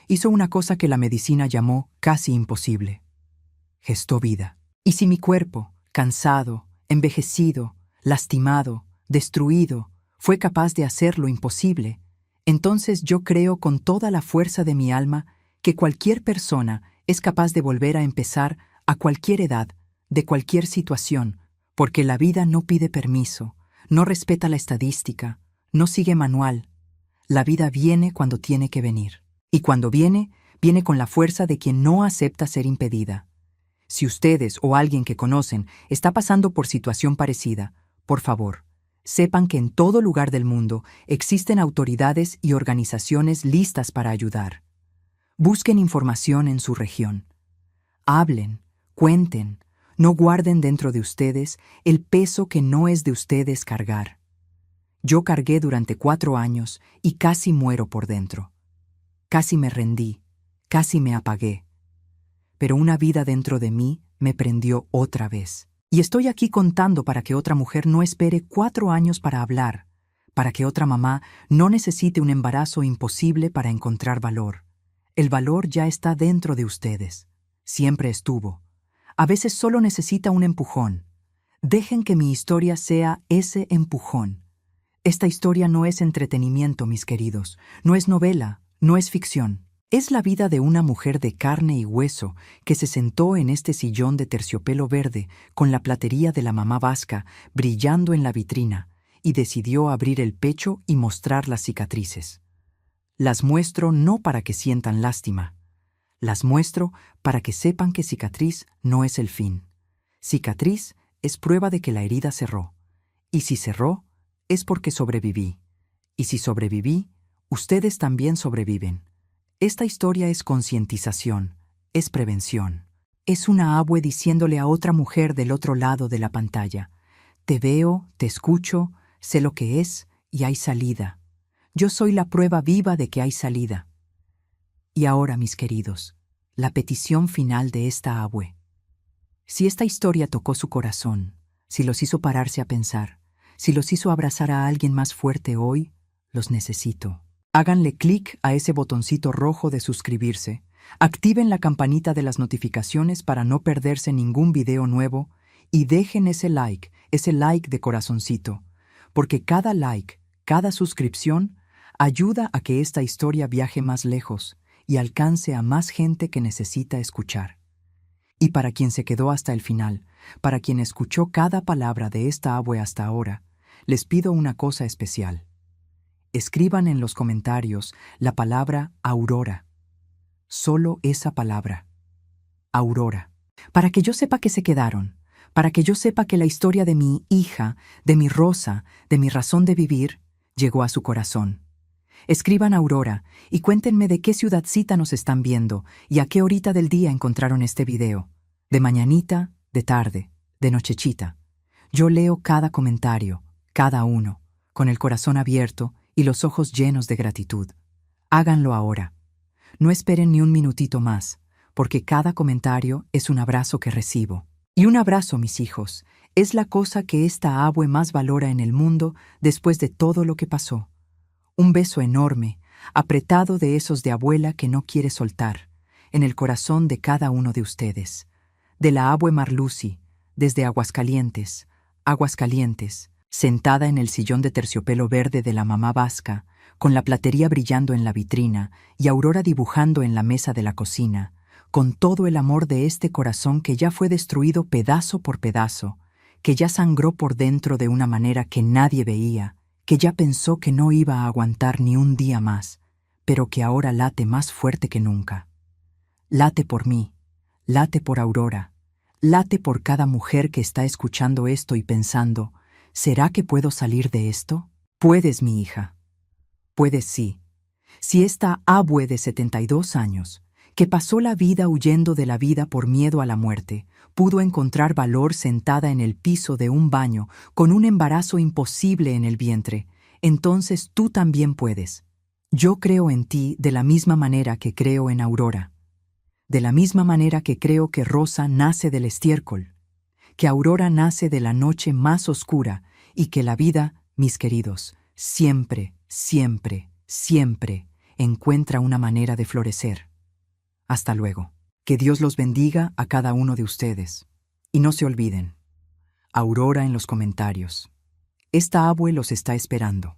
hizo una cosa que la medicina llamó casi imposible. Gestó vida. Y si mi cuerpo, cansado, envejecido, lastimado, destruido, fue capaz de hacer lo imposible, entonces yo creo con toda la fuerza de mi alma que cualquier persona es capaz de volver a empezar a cualquier edad, de cualquier situación, porque la vida no pide permiso, no respeta la estadística, no sigue manual. La vida viene cuando tiene que venir. Y cuando viene, viene con la fuerza de quien no acepta ser impedida. Si ustedes o alguien que conocen está pasando por situación parecida, por favor, sepan que en todo lugar del mundo existen autoridades y organizaciones listas para ayudar. Busquen información en su región. Hablen, cuenten, no guarden dentro de ustedes el peso que no es de ustedes cargar. Yo cargué durante 4 años y casi muero por dentro. Casi me rendí, casi me apagué. Pero una vida dentro de mí me prendió otra vez. Y estoy aquí contando para que otra mujer no espere 4 años para hablar, para que otra mamá no necesite un embarazo imposible para encontrar valor. El valor ya está dentro de ustedes. Siempre estuvo. A veces solo necesita un empujón. Dejen que mi historia sea ese empujón. Esta historia no es entretenimiento, mis queridos. No es novela, no es ficción. Es la vida de una mujer de carne y hueso que se sentó en este sillón de terciopelo verde con la platería de la mamá vasca brillando en la vitrina y decidió abrir el pecho y mostrar las cicatrices. Las muestro no para que sientan lástima. Las muestro para que sepan que cicatriz no es el fin. Cicatriz es prueba de que la herida cerró. Y si cerró, es porque sobreviví. Y si sobreviví, ustedes también sobreviven. Esta historia es concientización, es prevención. Es una abue diciéndole a otra mujer del otro lado de la pantalla: te veo, te escucho, sé lo que es y hay salida. Yo soy la prueba viva de que hay salida. Y ahora, mis queridos, la petición final de esta abue. Si esta historia tocó su corazón, si los hizo pararse a pensar, si los hizo abrazar a alguien más fuerte hoy, los necesito. Háganle clic a ese botoncito rojo de suscribirse, activen la campanita de las notificaciones para no perderse ningún video nuevo y dejen ese like de corazoncito, porque cada like, cada suscripción, ayuda a que esta historia viaje más lejos y alcance a más gente que necesita escuchar. Y para quien se quedó hasta el final, para quien escuchó cada palabra de esta abue hasta ahora, les pido una cosa especial. Escriban en los comentarios la palabra Aurora. Solo esa palabra. Aurora. Para que yo sepa que se quedaron, para que yo sepa que la historia de mi hija, de mi Rosa, de mi razón de vivir, llegó a su corazón. Escriban a Aurora y cuéntenme de qué ciudadcita nos están viendo y a qué horita del día encontraron este video. De mañanita, de tarde, de nochechita. Yo leo cada comentario, cada uno, con el corazón abierto y los ojos llenos de gratitud. Háganlo ahora. No esperen ni un minutito más, porque cada comentario es un abrazo que recibo. Y un abrazo, mis hijos, es la cosa que esta abue más valora en el mundo después de todo lo que pasó. Un beso enorme, apretado de esos de abuela que no quiere soltar, en el corazón de cada uno de ustedes. De la abue Marlucy, desde Aguascalientes, sentada en el sillón de terciopelo verde de la mamá vasca, con la platería brillando en la vitrina y Aurora dibujando en la mesa de la cocina, con todo el amor de este corazón que ya fue destruido pedazo por pedazo, que ya sangró por dentro de una manera que nadie veía, que ya pensó que no iba a aguantar ni un día más, pero que ahora late más fuerte que nunca. Late por mí, late por Aurora, late por cada mujer que está escuchando esto y pensando, ¿será que puedo salir de esto? Puedes, mi hija. Puedes, sí. Si esta abue de 72 años, que pasó la vida huyendo de la vida por miedo a la muerte, pudo encontrar valor sentada en el piso de un baño con un embarazo imposible en el vientre, entonces tú también puedes. Yo creo en ti de la misma manera que creo en Aurora, de la misma manera que creo que Rosa nace del estiércol, que Aurora nace de la noche más oscura y que la vida, mis queridos, siempre, siempre, siempre encuentra una manera de florecer. Hasta luego. Que Dios los bendiga a cada uno de ustedes. Y no se olviden, Aurora en los comentarios. Esta abue los está esperando.